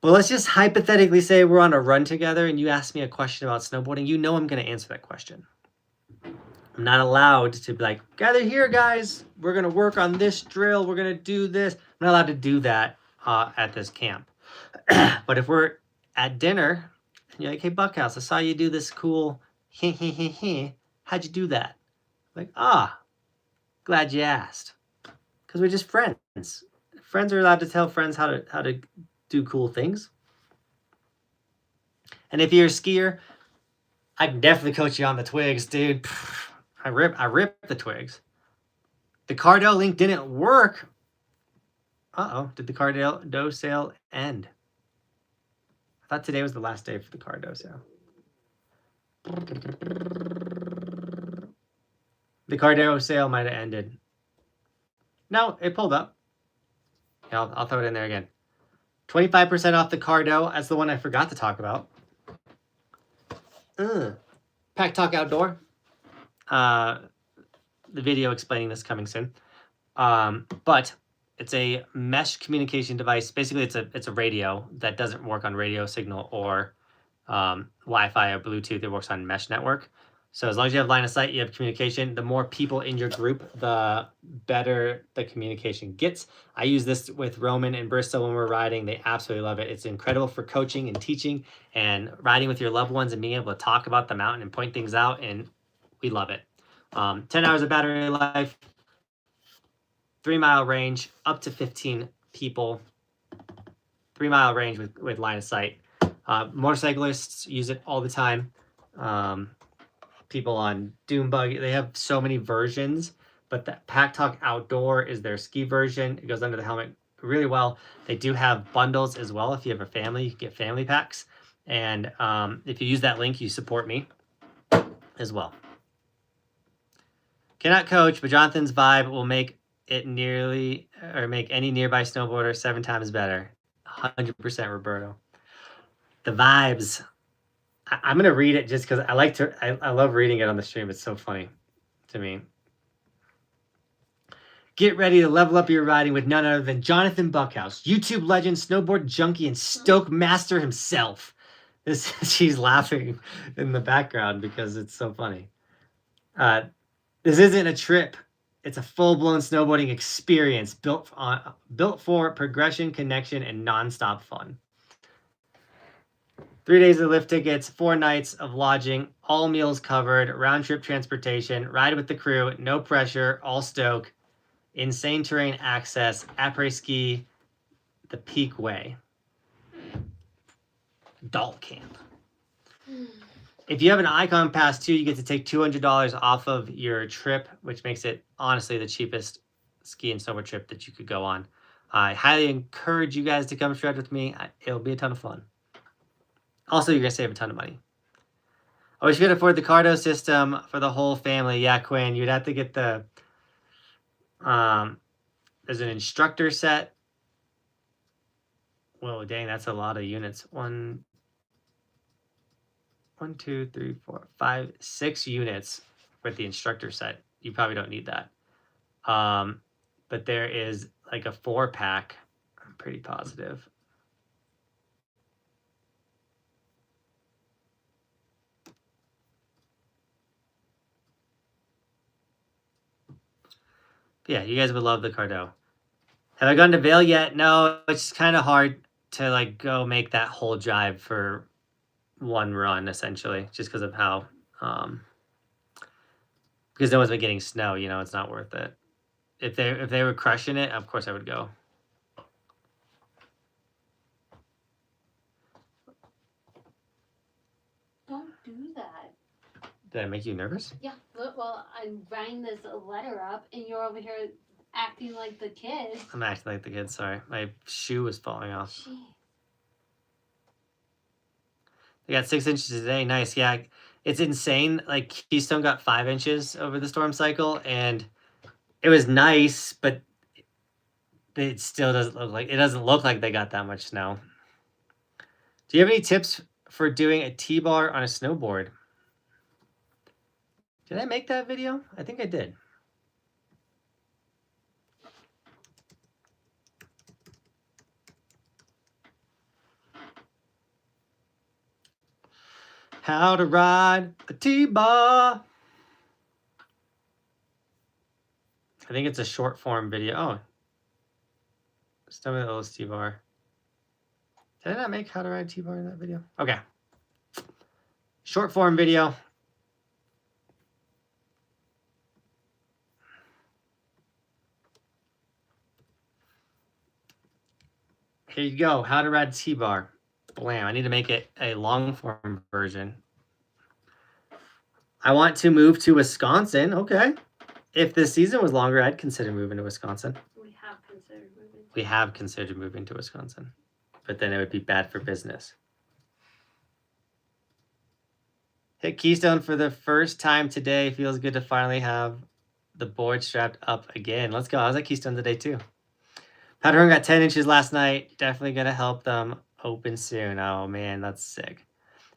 Well, let's just hypothetically say we're on a run together and you ask me a question about snowboarding. You know I'm going to answer that question. I'm not allowed to be like, gather here, guys. We're going to work on this drill. We're going to do this. I'm not allowed to do that at this camp. But if we're at dinner and you're like, hey, Buckhouse, I saw you do this cool how'd you do that? Like, glad you asked. Because we're just friends. Friends are allowed to tell friends how to do cool things. And if you're a skier, I can definitely coach you on the twigs, dude. I rip the twigs. The Cardo link didn't work. Did the Cardo sale end? I thought today was the last day for the Cardo sale. The Cardo sale might have ended. No, it pulled up. Yeah, I'll throw it in there again. 25% off the Cardo. That's the one I forgot to talk about. Pack Talk Outdoor. The video explaining this coming soon. But it's a mesh communication device. Basically, it's a radio that doesn't work on radio signal or Wi-Fi or Bluetooth. It works on mesh network. So as long as you have line of sight, you have communication. The more people in your group, the better the communication gets. I use this with Roman and Bristol when we're riding. They absolutely love it. It's incredible for coaching and teaching and riding with your loved ones and being able to talk about the mountain and point things out. And we love it. 10 hours of battery life, 3-mile range, up to 15 people, 3-mile range with line of sight. Motorcyclists use it all the time. People on Doom Buggy, they have so many versions, but the Pack Talk Outdoor is their ski version. It goes under the helmet really well. They do have bundles as well. If you have a family, you can get family packs. And if you use that link, you support me as well. Cannot coach, but Jonathan's vibe will make it make any nearby snowboarder 7 times better. 100% Roberto. The vibes. I'm gonna read it just because I love reading it on the stream. It's so funny to me. Get ready to level up your riding with none other than Johnathan Buckhouse, YouTube legend, snowboard junkie, and stoke master himself. She's laughing in the background because it's so funny. This isn't a trip. It's a full-blown snowboarding experience built for progression, connection, and nonstop fun. 3 days of lift tickets, 4 nights of lodging, all meals covered, round-trip transportation, ride with the crew, no pressure, all stoke, insane terrain access, après-ski, the Peak Way. Adult camp. If you have an Icon Pass too, you get to take $200 off of your trip, which makes it honestly the cheapest ski and snowboard trip that you could go on. I highly encourage you guys to come shred with me. It'll be a ton of fun. Also, you're gonna save a ton of money. I wish you could afford the Cardo system for the whole family. Yeah, Quinn, you'd have to get the there's an instructor set. Whoa, dang, that's a lot of units. 1, 2, 3, 4, 5, 6 units with the instructor set. You probably don't need that. But there is like a 4-pack. I'm pretty positive. Yeah, you guys would love the Cardo. Have I gone to Vail yet? No, it's kind of hard to like go make that whole drive for one run essentially, just because of how because no one's been getting snow. You know, it's not worth it. If they were crushing it, of course I would go. Don't do that. Did I make you nervous? Yeah. Well, I'm writing this letter up, and you're over here acting like the kid. I'm acting like the kid. Sorry, my shoe was falling off. Gee. They got 6 inches today. Nice. Yeah, it's insane. Like Keystone got 5 inches over the storm cycle, and it was nice, but it still doesn't look like they got that much snow. Do you have any tips for doing a T-bar on a snowboard? Did I make that video? I think I did. How to ride a T-bar. I think it's a short form video. Oh, Stomach O's T-bar. Did I not make how to ride T-bar in that video? Okay. Short form video. Here you go. How to ride T-bar. Blam. I need to make it a long form version. I want to move to Wisconsin. Okay. If the season was longer, I'd consider moving to Wisconsin. We have considered moving. We have considered moving to Wisconsin, but then it would be bad for business. Hit Keystone for the first time today. Feels good to finally have the board strapped up again. Let's go. I was at Keystone today too. Powderhorn got 10 inches last night. Definitely going to help them open soon. Oh man, that's sick.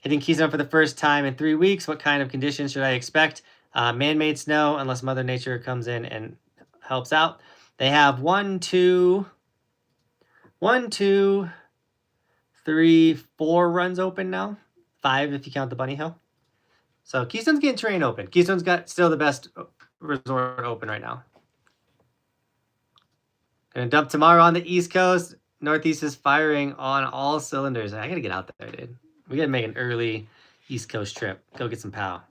Hitting Keystone for the first time in 3 weeks. What kind of conditions should I expect? Man-made snow, unless Mother Nature comes in and helps out. They have 1, 2, 3, 4 runs open now. 5 if you count the Bunny Hill. So Keystone's getting terrain open. Keystone's got still the best resort open right now. Gonna dump tomorrow on the East Coast. Northeast is firing on all cylinders. I gotta get out there, dude. We gotta make an early East Coast trip. Go get some pow.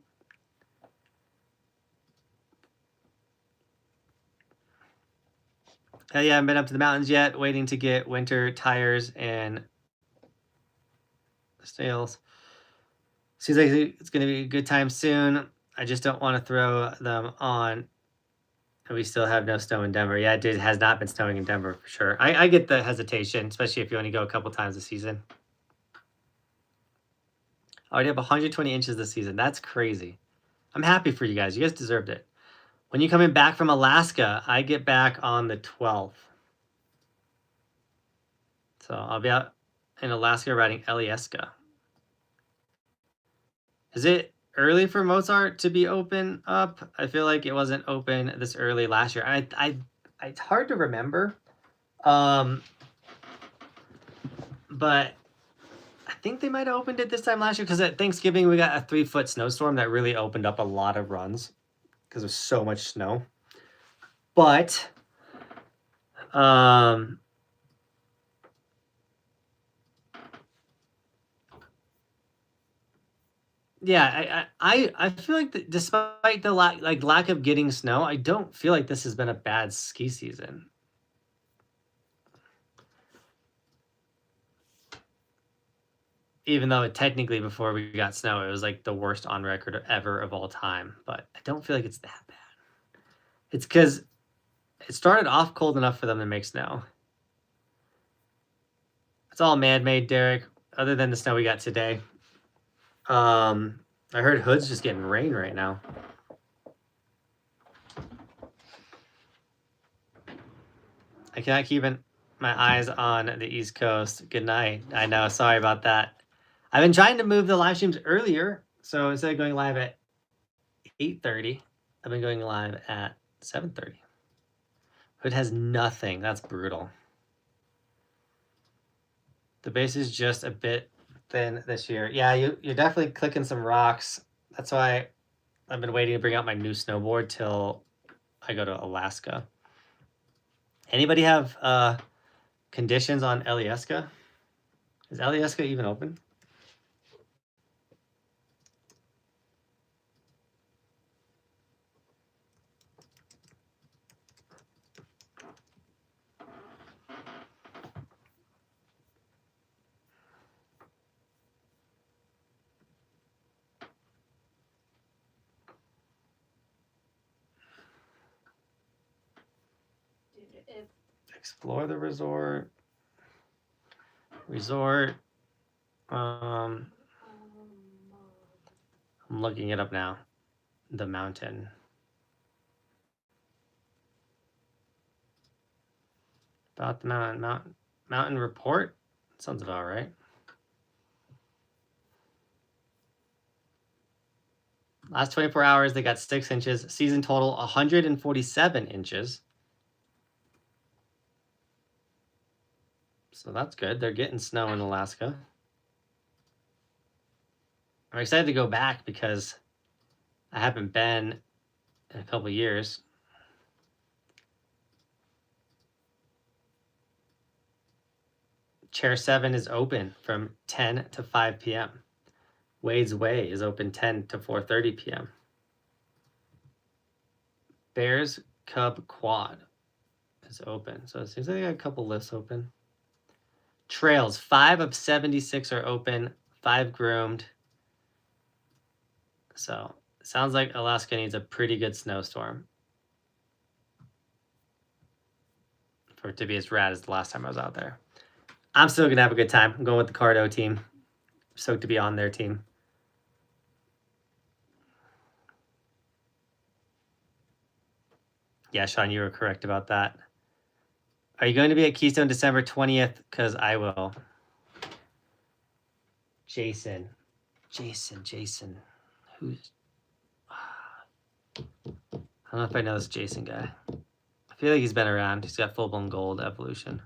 Hell yeah, I haven't been up to the mountains yet. Waiting to get winter tires and sails. Seems like it's going to be a good time soon. I just don't want to throw them on. And we still have no snow in Denver. Yeah, it has not been snowing in Denver for sure. I get the hesitation, especially if you only go a couple times a season. I already have 120 inches this season. That's crazy. I'm happy for you guys. You guys deserved it. When you coming back from Alaska, I get back on the 12th. So I'll be out in Alaska riding Alyeska. Is it early for Mozart to be open up? I feel like it wasn't open this early last year. It's hard to remember. But I think they might have opened it this time last year because at Thanksgiving we got a 3-foot snowstorm that really opened up a lot of runs because there's so much snow. But yeah, I feel like despite the lack of getting snow, I don't feel like this has been a bad ski season. even though technically before we got snow, it was like the worst on record ever of all time. But I don't feel like it's that bad. It's because it started off cold enough for them to make snow. It's all man-made, Derek, other than the snow we got today. I heard Hood's just getting rain right now. I cannot keep my eyes on the East Coast. Good night. I know. Sorry about that. I've been trying to move the live streams earlier. So instead of going live at 8:30, I've been going live at 7:30. Hood has nothing. That's brutal. The base is just a bit thin this year. Yeah, you're definitely clicking some rocks. That's why I've been waiting to bring out my new snowboard till I go to Alaska. Anybody have conditions on Alyeska? Is Alyeska even open? Explore the resort. I'm looking it up now. The mountain. About the mountain report. Sounds about right. Last 24 hours, they got 6 inches. Season total, 147 inches. So that's good. They're getting snow in Alaska. I'm excited to go back because I haven't been in a couple years. Chair 7 is open from 10 to 5 p.m. Wade's Way is open 10 to 4:30 p.m. Bears Cub Quad is open. So it seems like they got a couple lifts open. Trails, 5 of 76 are open, 5 groomed. So it sounds like Alaska needs a pretty good snowstorm for it to be as rad as the last time I was out there. I'm still gonna have a good time. I'm going with the Cardo team. Stoked to be on their team. Yeah, Sean, you were correct about that. Are you going to be at Keystone December 20th? Because I will. Jason. Who's... I don't know if I know this Jason guy. I feel like he's been around. He's got full-blown gold evolution.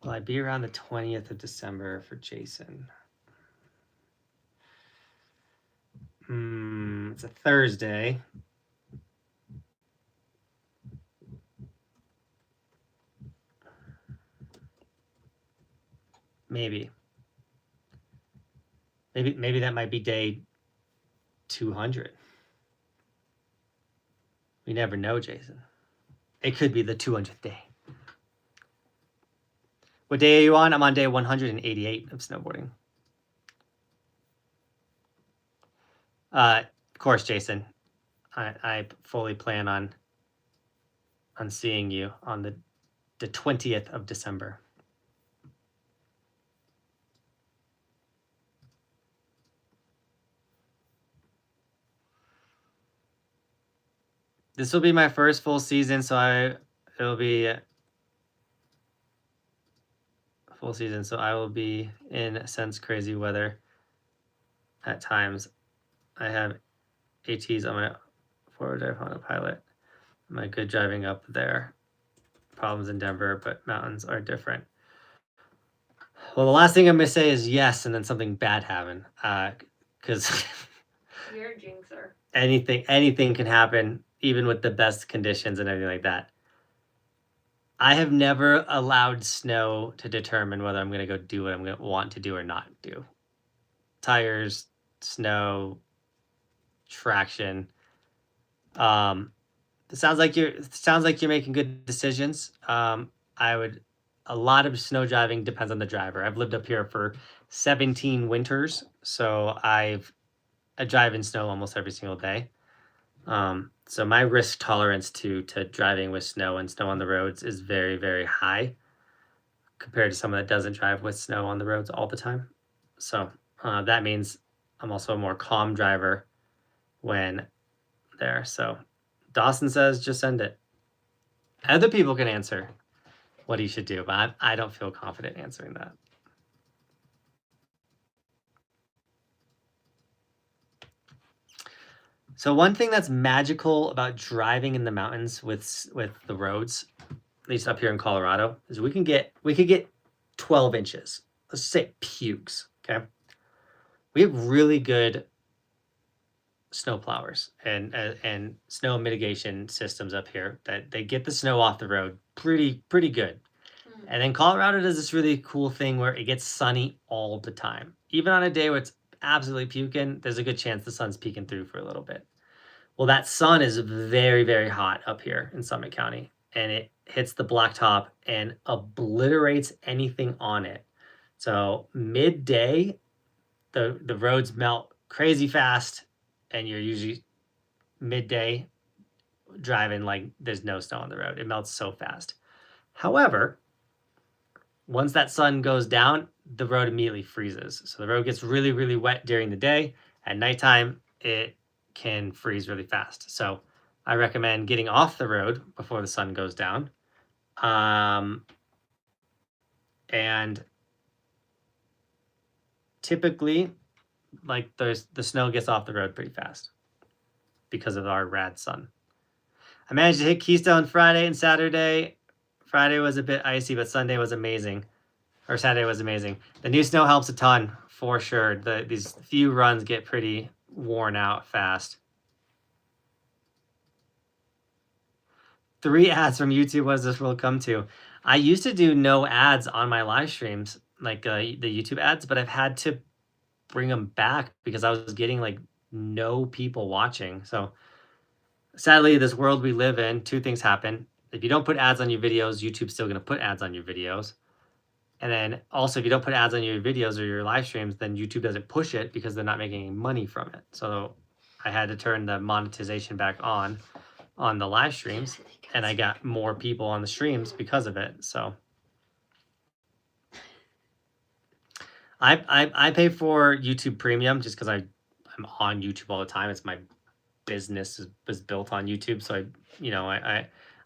Will I be around the 20th of December for Jason? It's a Thursday. Maybe that might be day 200. We never know, Jason. It could be the 200th day. What day are you on? I'm on day 188 of snowboarding. Of course, Jason. I fully plan on seeing you on the 20th of December. This will be my first full season, so it'll be a full season, so I will be in sense crazy weather at times. I have ATs on my forward drive on a pilot. Am I good driving up there? Problems in Denver, but mountains are different. Well, the last thing I'm gonna say is yes, and then something bad happen. Because You're a jinxer. Anything can happen, even with the best conditions and everything like that. I have never allowed snow to determine whether I'm gonna go do what I'm gonna want to do or not do. Tires, snow, traction. It sounds like you're making good decisions. I would a lot of snow driving depends on the driver. I've lived up here for 17 winters, so I drive in snow almost every single day. So my risk tolerance to driving with snow and snow on the roads is very, very high compared to someone that doesn't drive with snow on the roads all the time. So that means I'm also a more calm driver when there. So Dawson says just send it. Other people can answer what he should do, but I don't feel confident answering that. So one thing that's magical about driving in the mountains with the roads, at least up here in Colorado, is we could get 12 inches. Let's say pukes. Okay, we have really good snow plowers and snow mitigation systems up here that they get the snow off the road pretty good. And then Colorado does this really cool thing where it gets sunny all the time. Even on a day where it's absolutely puking, there's a good chance the sun's peeking through for a little bit. Well, that sun is very, very hot up here in Summit County, and it hits the blacktop and obliterates anything on it. So midday, the roads melt crazy fast, and you're usually midday driving like there's no snow on the road. It melts so fast. However, once that sun goes down, the road immediately freezes. So the road gets really, really wet during the day. At nighttime, it can freeze really fast. So I recommend getting off the road before the sun goes down. And typically, like the snow gets off the road pretty fast because of our rad sun. I managed to hit Keystone Friday and Saturday. Friday was a bit icy, but Sunday was amazing. Or Saturday was amazing. The new snow helps a ton, for sure. These few runs get pretty worn out fast. 3 ads from YouTube. What does this world come to? I used to do no ads on my live streams, like the YouTube ads, but I've had to bring them back because I was getting like no people watching. So sadly, this world we live in, 2 things happen. If you don't put ads on your videos, YouTube's still going to put ads on your videos. And then also, if you don't put ads on your videos or your live streams, then YouTube doesn't push it because they're not making any money from it. So I had to turn the monetization back on the live streams, and I got more people on the streams because of it. So I pay for YouTube Premium just because I'm on YouTube all the time. It's my business was built on YouTube, so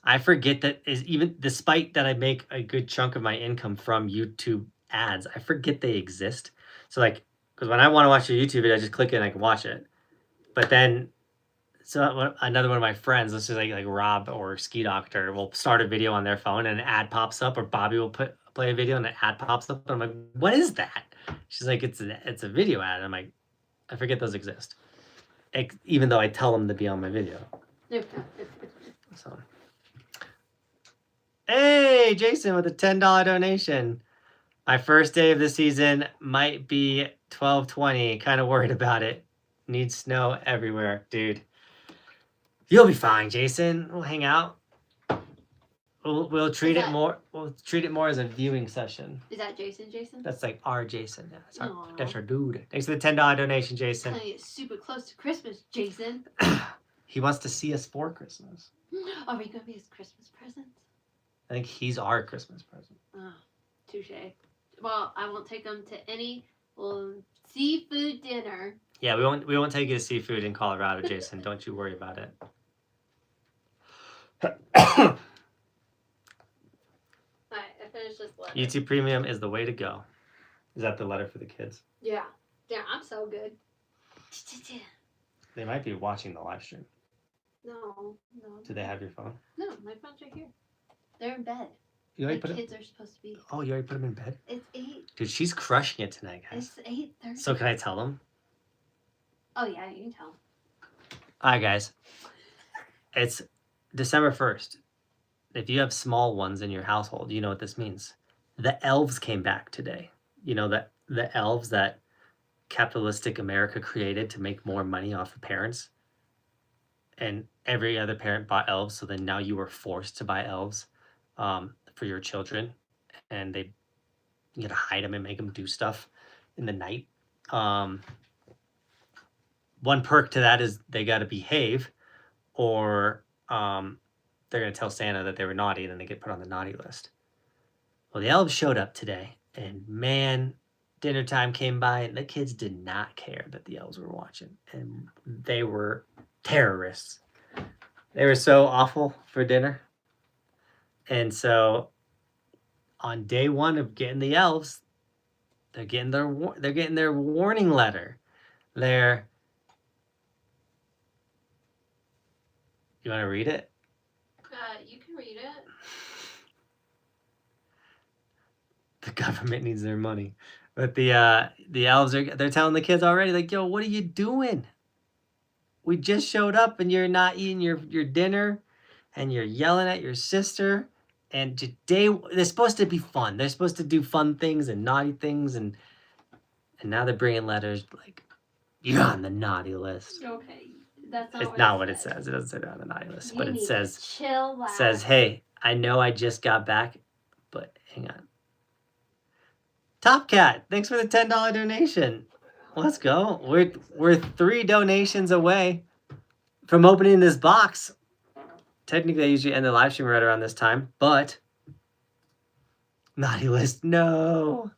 I forget that is even despite that I make a good chunk of my income from YouTube ads, I forget they exist. So like, because when I want to watch a YouTube video, I just click it and I can watch it. But then, so another one of my friends, let's just like Rob or Ski Doctor, will start a video on their phone and an ad pops up, or Bobby will play a video and an ad pops up, and I'm like, what is that? She's like, it's a video ad. And I'm like, I forget those exist, even though I tell them to be on my video. So. Hey, Jason with a $10 donation. My first day of the season might be 12:20. Kind of worried about it. Need snow everywhere, dude. You'll be fine, Jason. We'll hang out. We'll treat it more. We'll treat it more as a viewing session. Is that Jason? Jason? That's like our Jason. Yeah, that's our dude. Thanks for the $10 donation, Jason. Trying to get super close to Christmas, Jason. He wants to see us for Christmas. Are we gonna be his Christmas presents? I think he's our Christmas present. Oh, touche. Well, I won't take him to any seafood dinner. Yeah, we won't take you to seafood in Colorado, Jason. Don't you worry about it. Alright, I finished this letter. YouTube Premium is the way to go. Is that the letter for the kids? Yeah. Yeah, I'm so good. They might be watching the live stream. No. Do they have your phone? No, my phone's right here. They're in bed. You already the kids are supposed to be. Oh, you already put them in bed? It's 8. Dude, she's crushing it tonight, guys. It's 8:30. So can I tell them? Oh yeah, you can tell them. All right, guys. It's December 1st. If you have small ones in your household, you know what this means. The elves came back today. You know, the elves that capitalistic America created to make more money off of parents. And every other parent bought elves, so then now you were forced to buy elves for your children. and you gotta hide them and make them do stuff in the night. One perk to that is they gotta behave, or they're gonna tell Santa that they were naughty, and then they get put on the naughty list. Well, the elves showed up today, and man, dinner time came by, and the kids did not care that the elves were watching, and they were terrorists. They were so awful for dinner. And so on day one of getting the elves, they're getting their warning letter. You want to read it? You can read it. The government needs their money. But the elves they're telling the kids already, like, yo, what are you doing? We just showed up and you're not eating your dinner, and you're yelling at your sister. And today they're supposed to be fun. They're supposed to do fun things and naughty things, and now they're bringing letters like, you're on the naughty list. Okay, that's not. It's not what it says. It doesn't say they're on the naughty list, but it says, chill out. Says, hey, I know I just got back, but hang on. Top Cat, thanks for the $10 donation. Let's go. We're 3 donations away from opening this box. Technically, I usually end the live stream right around this time, but naughty list, no.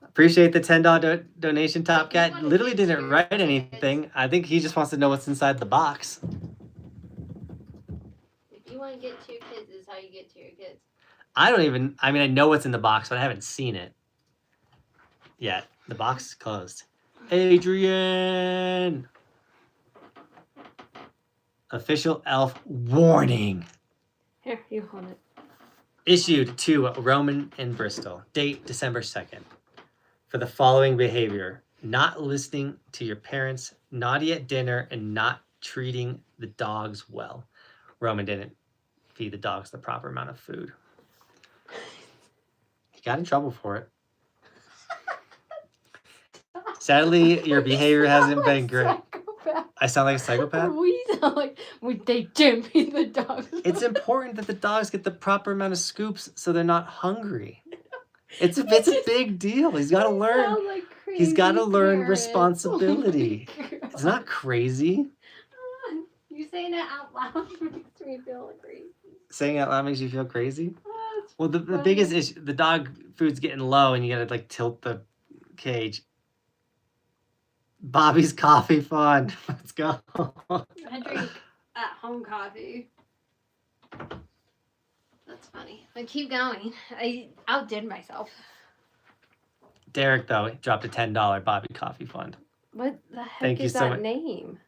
Appreciate the $10 donation, Top Cat. Literally didn't write anything. I think he just wants to know what's inside the box. If you want to get to your kids, this is how you get to your kids. I know what's in the box, but I haven't seen it yet. The box is closed. Adrian! Official elf warning. Here, you hold it. Issued to Roman in Bristol. Date December 2nd. For the following behavior: not listening to your parents, naughty at dinner, and not treating the dogs well. Roman didn't feed the dogs the proper amount of food. He got in trouble for it. Sadly, your behavior hasn't been great. I sound like a psychopath? We sound like they didn't feed the dogs. It's important that the dogs get the proper amount of scoops so they're not hungry. It's a big deal. He's got to learn. Like He's got to learn parents. responsibility. It's not crazy. You saying it out loud makes me feel crazy. Saying it out loud makes you feel crazy? Well, the funny. biggest issue, the dog food's getting low and you got to like tilt the cage. Bobby's coffee fund. Let's go. I drink at-home coffee. That's funny. I keep going. I outdid myself. Derek, though, dropped a $10 Bobby coffee fund. What the heck Thank you is so that much. name?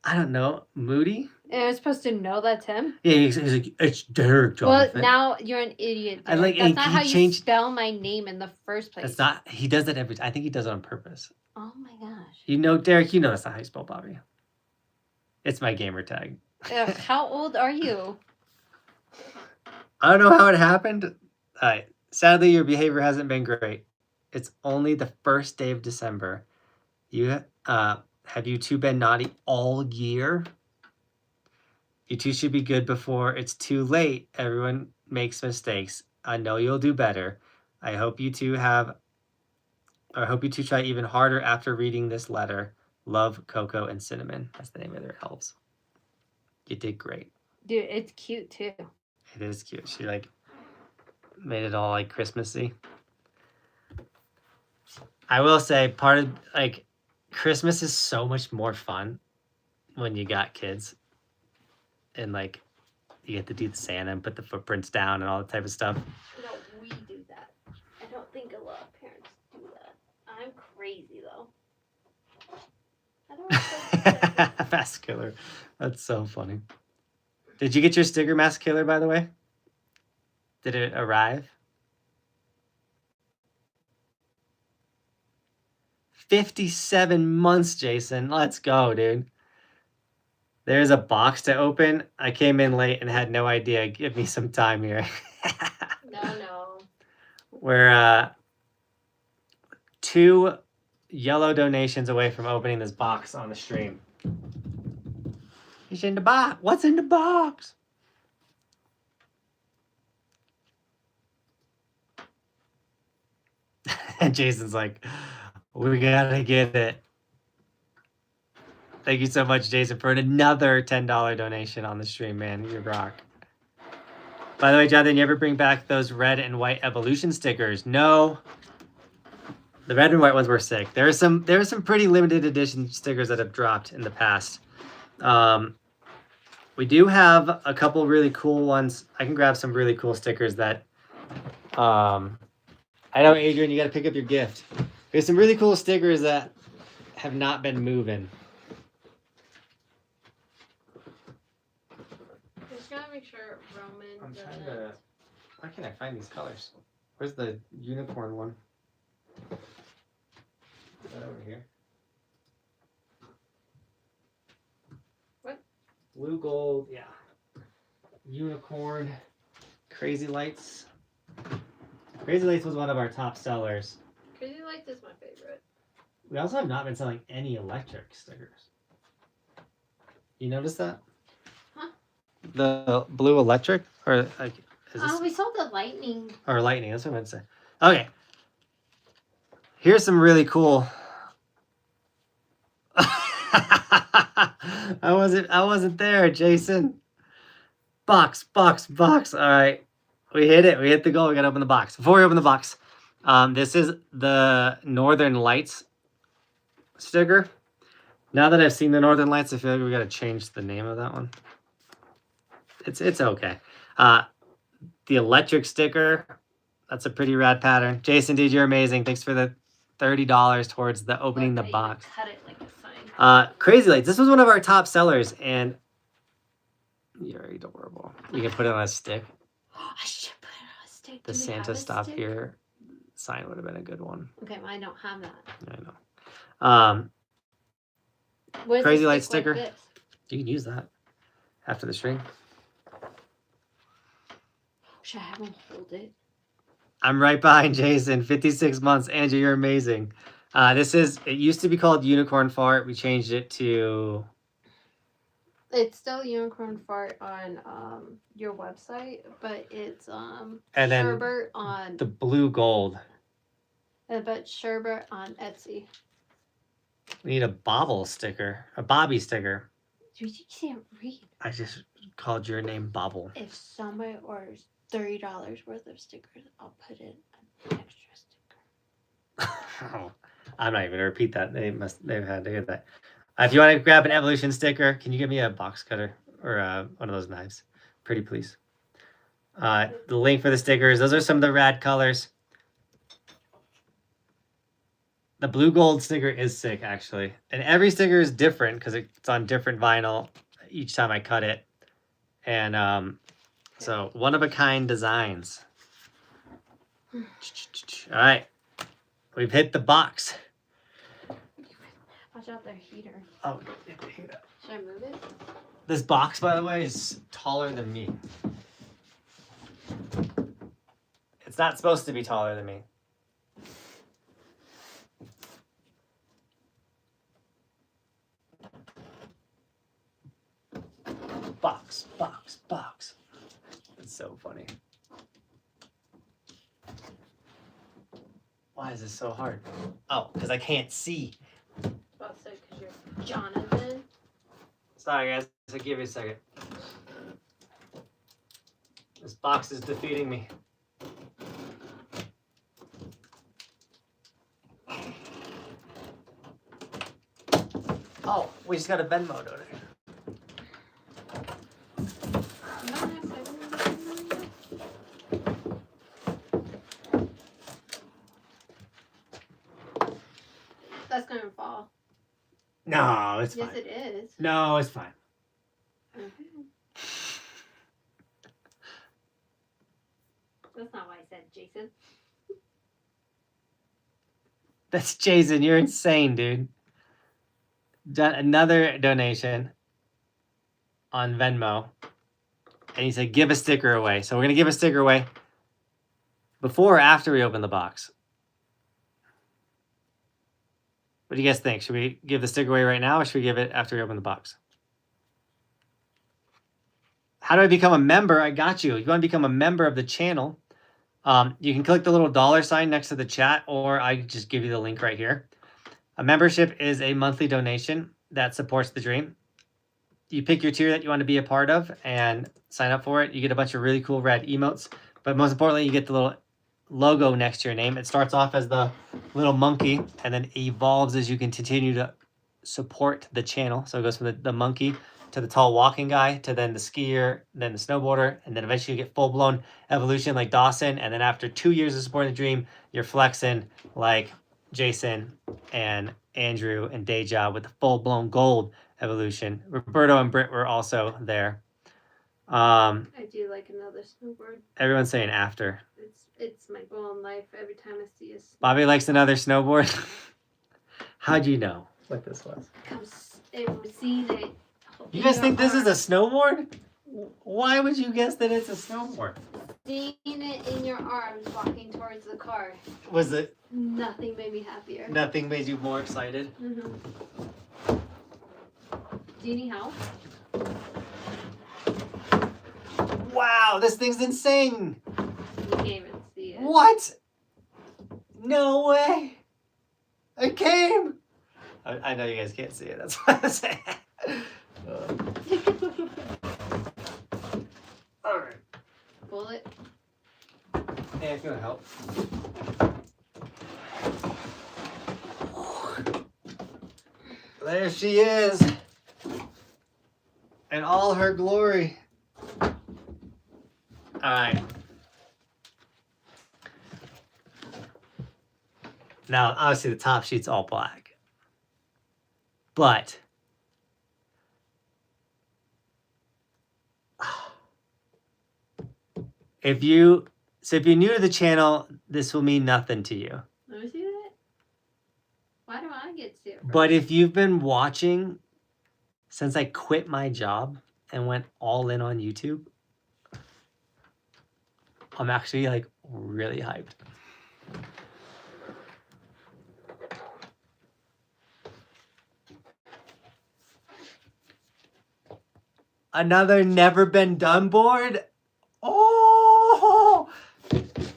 I don't know. Moody? And I'm supposed to know that's him? Yeah, he's like, it's Derek, Johnathan. Well, now you're an idiot. I like- That's not he how you changed- spell my name in the first place. That's not, he does that I think he does it on purpose. Oh my gosh. You know, Derek, you know that's not how you spell Bobby. It's my gamer tag. Ugh, how old are you? I don't know how it happened. All right. Sadly, your behavior hasn't been great. It's only the first day of December. Have you two been naughty all year? You two should be good before it's too late. Everyone makes mistakes. I know you'll do better. I hope you two try even harder after reading this letter. Love, Coco, and Cinnamon. That's the name of their elves. You did great. Dude, it's cute too. It is cute. She like made it all like Christmassy. I will say part of like Christmas is so much more fun when you got kids. And like you get to do the Santa and put the footprints down and all that type of stuff. No, we do that. I don't think a lot of parents do that. I'm crazy though. I don't know. Mask Killer. That's so funny. Did you get your sticker, Mask Killer, by the way? Did it arrive? 57 months, Jason. Let's go, dude. There's a box to open. I came in late and had no idea. Give me some time here. No. We're 2 yellow donations away from opening this box on the stream. He's in the box. What's in the box? And Jason's like, we gotta get it. Thank you so much, Jason, for another $10 donation on the stream, man. You rock. By the way, Jonathan, you ever bring back those red and white evolution stickers? No. The red and white ones were sick. There are some pretty limited edition stickers that have dropped in the past. We do have a couple really cool ones. I can grab some really cool stickers that I know, Adrian, you got to pick up your gift. There's some really cool stickers that have not been moving. Just gotta make sure Roman I'm trying doesn't. to. Why can't I find these colors? Where's the unicorn one? Is that over here? What? Blue gold, yeah. Unicorn. Crazy Lights. Crazy Lights was one of our top sellers. Crazy Lights is my favorite. We also have not been selling any electric stickers. You notice that? Huh? The blue electric? Or like is this, We sold the lightning. or lightning, that's what I meant to say. Okay. Here's some really cool. I wasn't there, Jason. Box. All right. We hit it. We hit the goal. We gotta open the box. Before we open the box, this is the Northern Lights sticker. Now that I've seen the Northern Lights, I feel like we gotta change the name of that one. It's okay. The electric sticker, that's a pretty rad pattern. Jason, dude, you're amazing. Thanks for the $30 towards the opening the box. Cut it like a sign. Crazy Lights. This was one of our top sellers, and you're adorable. You can put it on a stick. I should put it on a stick. The Do we Santa have a Stop stick? Here sign would have been a good one. Okay, I don't have that. I know. What is Crazy a Light stick like sticker? this? You can use that after the stream. Should I have him hold it? I'm right behind Jason. 56 months. Andrew, you're amazing. It used to be called Unicorn Fart. We changed it to... It's still Unicorn Fart on your website, but it's And then Sherbert on the blue gold. but Sherbert on Etsy. We need a Bobble sticker. A Bobby sticker. You can't read. I just called your name Bobble. If somebody orders $30 worth of stickers, I'll put in an extra sticker. Oh, I'm not even gonna repeat that. They've had to hear that. If you want to grab an evolution sticker, can you give me a box cutter or one of those knives? Pretty please. The link for the stickers. Those are some of the rad colors. The blue gold sticker is sick, actually. And every sticker is different because it's on different vinyl each time I cut it. And so one-of-a-kind designs. All right. We've hit the box. Watch out, their heater. Oh, hit the heater. Should I move it? This box, by the way, is taller than me. It's not supposed to be taller than me. Box. It's so funny. Why is this so hard? Oh, because I can't see. Well, so because you're Johnathan. Sorry, guys. So give me a second. This box is defeating me. Oh, we just got a Venmo donation. That's gonna fall. No, it's Yes, fine. it is. No, it's fine. Okay. That's not what I said, Jason. That's Jason. You're insane, dude. Another donation on Venmo. And he said, give a sticker away. So we're going to give a sticker away before or after we open the box. What do you guys think? Should we give the sticker away right now or should we give it after we open the box? How do I become a member? I got you. If you want to become a member of the channel, You can click the little dollar sign next to the chat, or I just give you the link right here. A membership is a monthly donation that supports the dream. You pick your tier that you want to be a part of and sign up for it. You get a bunch of really cool red emotes, but most importantly, you get the little logo next to your name. It starts off as the little monkey and then evolves as you can continue to support the channel. So it goes from the monkey to the tall walking guy to then the skier, then the snowboarder, and then eventually you get full-blown evolution like Dawson. And then after 2 years of supporting the dream, you're flexing like Jason and Andrew and Dayjob with the full-blown gold evolution. Roberto and Britt were also there. I do like another snowboard. Everyone's saying after. It's my goal in life every time I see a snowboard. Bobby likes another snowboard. How'd you know what this was? I've seen it. You guys think this is a snowboard? Why would you guess that it's a snowboard? Seeing it in your arms walking towards the car. Was it? Nothing made me happier. Nothing made you more excited? Mm-hmm. Do you need help? Wow, this thing's insane. You can't even see it. What? No way. It came. I know you guys can't see it. That's what I'm saying. All right. Pull it. Hey, if you want to help. There she is. In all her glory. All right. Now, obviously, the top sheet's all black. But if you're new to the channel, this will mean nothing to you. Let me see that. Why do I get to see it first? But if you've been watching since I quit my job and went all in on YouTube, I'm actually like really hyped. Another never been done board. Oh,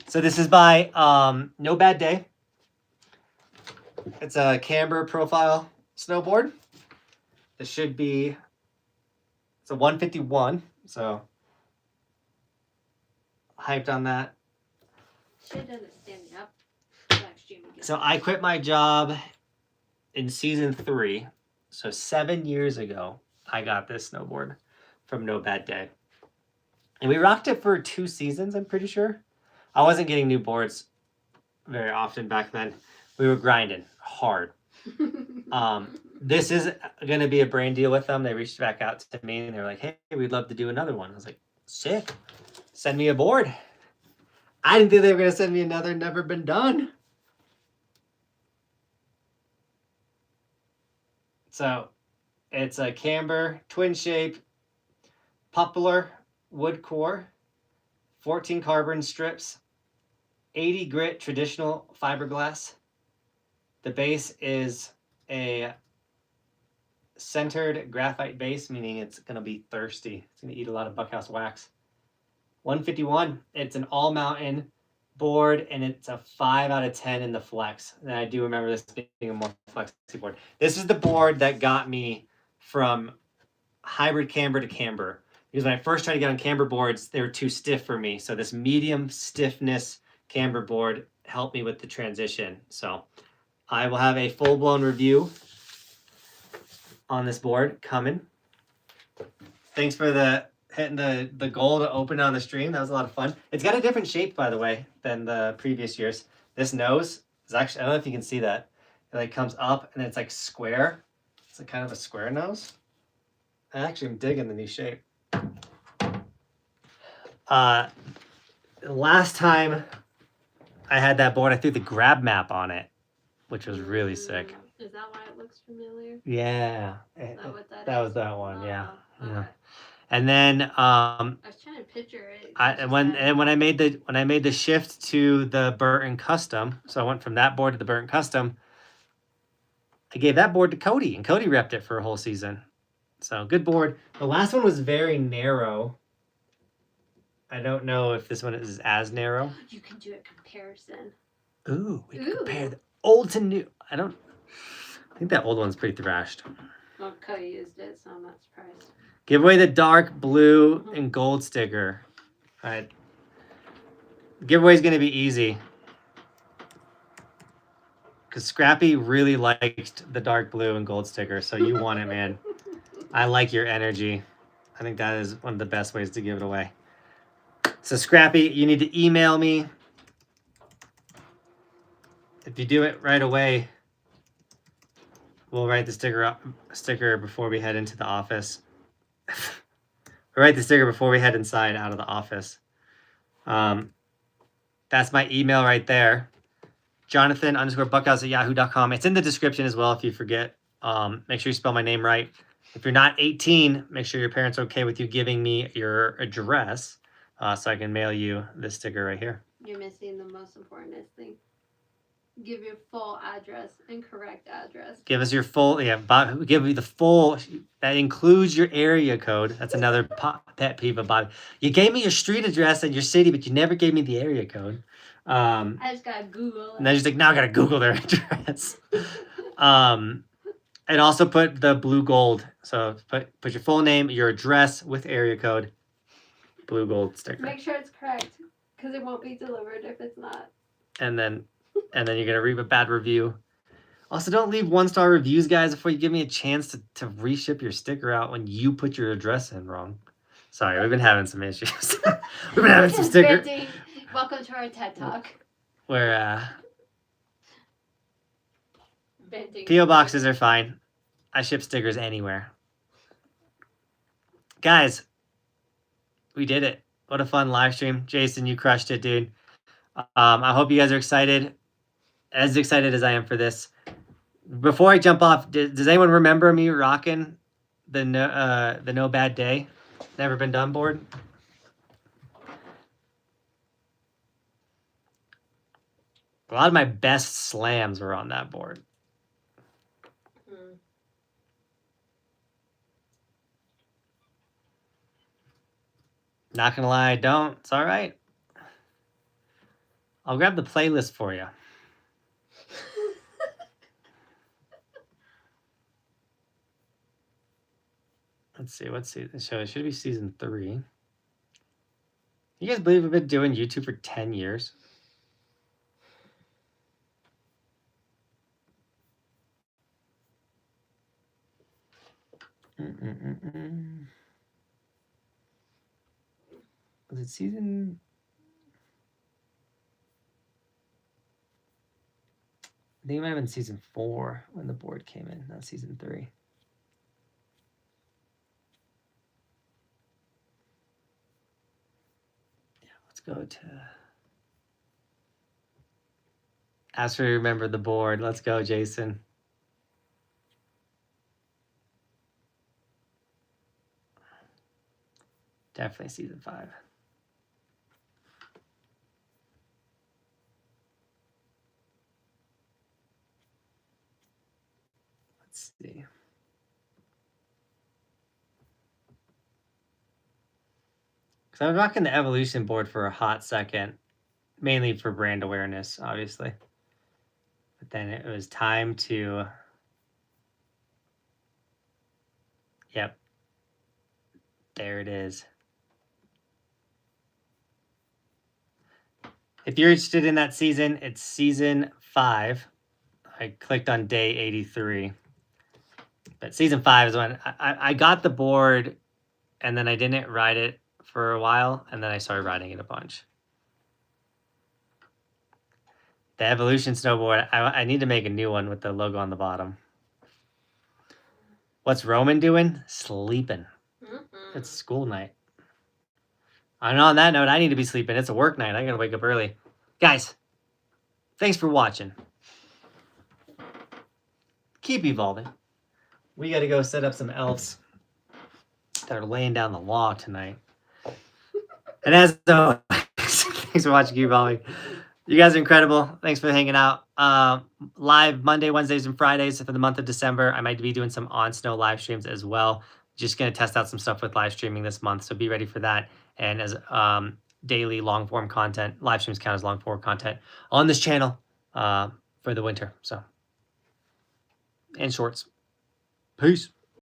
so this is by No Bad Day. It's a camber profile snowboard. This should be, it's a 151, so hyped on that. Should have done it standing up. Live streaming. So I quit my job in season 3. So 7 years ago, I got this snowboard from No Bad Day. And we rocked it for 2 seasons, I'm pretty sure. I wasn't getting new boards very often back then. We were grinding hard. This is going to be a brand deal with them. They reached back out to me and they were like, hey, we'd love to do another one. I was like, sick. Send me a board. I didn't think they were going to send me another never been done. So it's a camber, twin shape, poplar wood core, 14 carbon strips, 80 grit traditional fiberglass. The base is a centered graphite base, meaning it's going to be thirsty. It's going to eat a lot of Buckhouse wax. 151. It's an all-mountain board, and it's a 5 out of 10 in the flex. And I do remember this being a more flexy board. This is the board that got me from hybrid camber to camber. Because when I first tried to get on camber boards, they were too stiff for me. So this medium stiffness camber board helped me with the transition. So I will have a full-blown review on this board coming. Thanks for hitting the goal to open on the stream. That was a lot of fun. It's got a different shape, by the way, than the previous years. This nose is actually, I don't know if you can see that. It like comes up and it's like square. It's like kind of a square nose. I actually am digging the new shape. Last time I had that board, I threw the grab map on it, which was really sick. Is that why it looks familiar? Yeah. Is that what that That is? was that one, yeah. Okay. Yeah. And then I was trying to picture it. when I made the shift to the Burton Custom, so I went from that board to the Burton Custom, I gave that board to Cody, and Cody repped it for a whole season. So good board. The last one was very narrow. I don't know if this one is as narrow. You can do a comparison. Ooh, we can Ooh. compare the old to new. I think that old one's pretty thrashed. Well, Cody used it, so I'm not surprised. Give away the dark blue and gold sticker. All right. Giveaway's going to be easy. Because Scrappy really liked the dark blue and gold sticker, so you want it, man. I like your energy. I think that is one of the best ways to give it away. So Scrappy, you need to email me. If you do it right away, we'll write the sticker before we head into the office. We'll write the sticker before we head inside out of the office. That's my email right there. Johnathan_Buckhouse@yahoo.com. It's in the description as well if you forget. Make sure you spell my name right. If you're not 18, make sure your parents are okay with you giving me your address so I can mail you this sticker right here. You're missing the most important thing. Give your full address and correct address. Give us your full, give me the full, that includes your area code. That's another pet peeve of Bobby. You gave me your street address and your city, but you never gave me the area code. I just gotta Google it. And then she's like, now I gotta Google their address. And also put the blue gold. So put your full name, your address with area code, blue gold sticker. Make sure it's correct, because it won't be delivered if it's not. And then you're gonna leave a bad review. Also, don't leave 1-star reviews, guys, before you give me a chance to reship your sticker out when you put your address in wrong. Sorry, we've been having some issues. We've been having some sticker. Welcome to our TED Talk. Where Venting. P.O. boxes are fine. I ship stickers anywhere. Guys, we did it. What a fun live stream. Jason, you crushed it, dude. I hope you guys are excited. As excited as I am for this. Before I jump off, does anyone remember me rocking the No Bad Day? Never Been Done board? A lot of my best slams were on that board. Not gonna lie, I don't. It's all right. I'll grab the playlist for you. Let's see. What's the show? It should be season 3. You guys believe I've been doing YouTube for 10 years? Was it season? I think it might have been season 4 when the board came in, not season 3. Yeah, let's go to. As we remember the board, let's go, Jason. Definitely season 5. Let's see. Because I was rocking the Evolution board for a hot second, mainly for brand awareness, obviously. But then it was time to. Yep. There it is. If you're interested in that season, it's season 5. I clicked on day 83. But season 5 is when I got the board and then I didn't ride it for a while and then I started riding it a bunch. The Evolution snowboard, I need to make a new one with the logo on the bottom. What's Roman doing? Sleeping. It's school night. And on that note, I need to be sleeping. It's a work night. I gotta wake up early. Guys, thanks for watching. Keep evolving. We gotta go set up some elves that are laying down the law tonight. And as always, thanks for watching, Keep Evolving. You guys are incredible. Thanks for hanging out. Live Monday, Wednesdays, and Fridays for the month of December. I might be doing some on snow live streams as well. Just gonna test out some stuff with live streaming this month, so be ready for that. And as daily long form content. Live streams count as long form content on this channel for the winter. So, and shorts. Peace.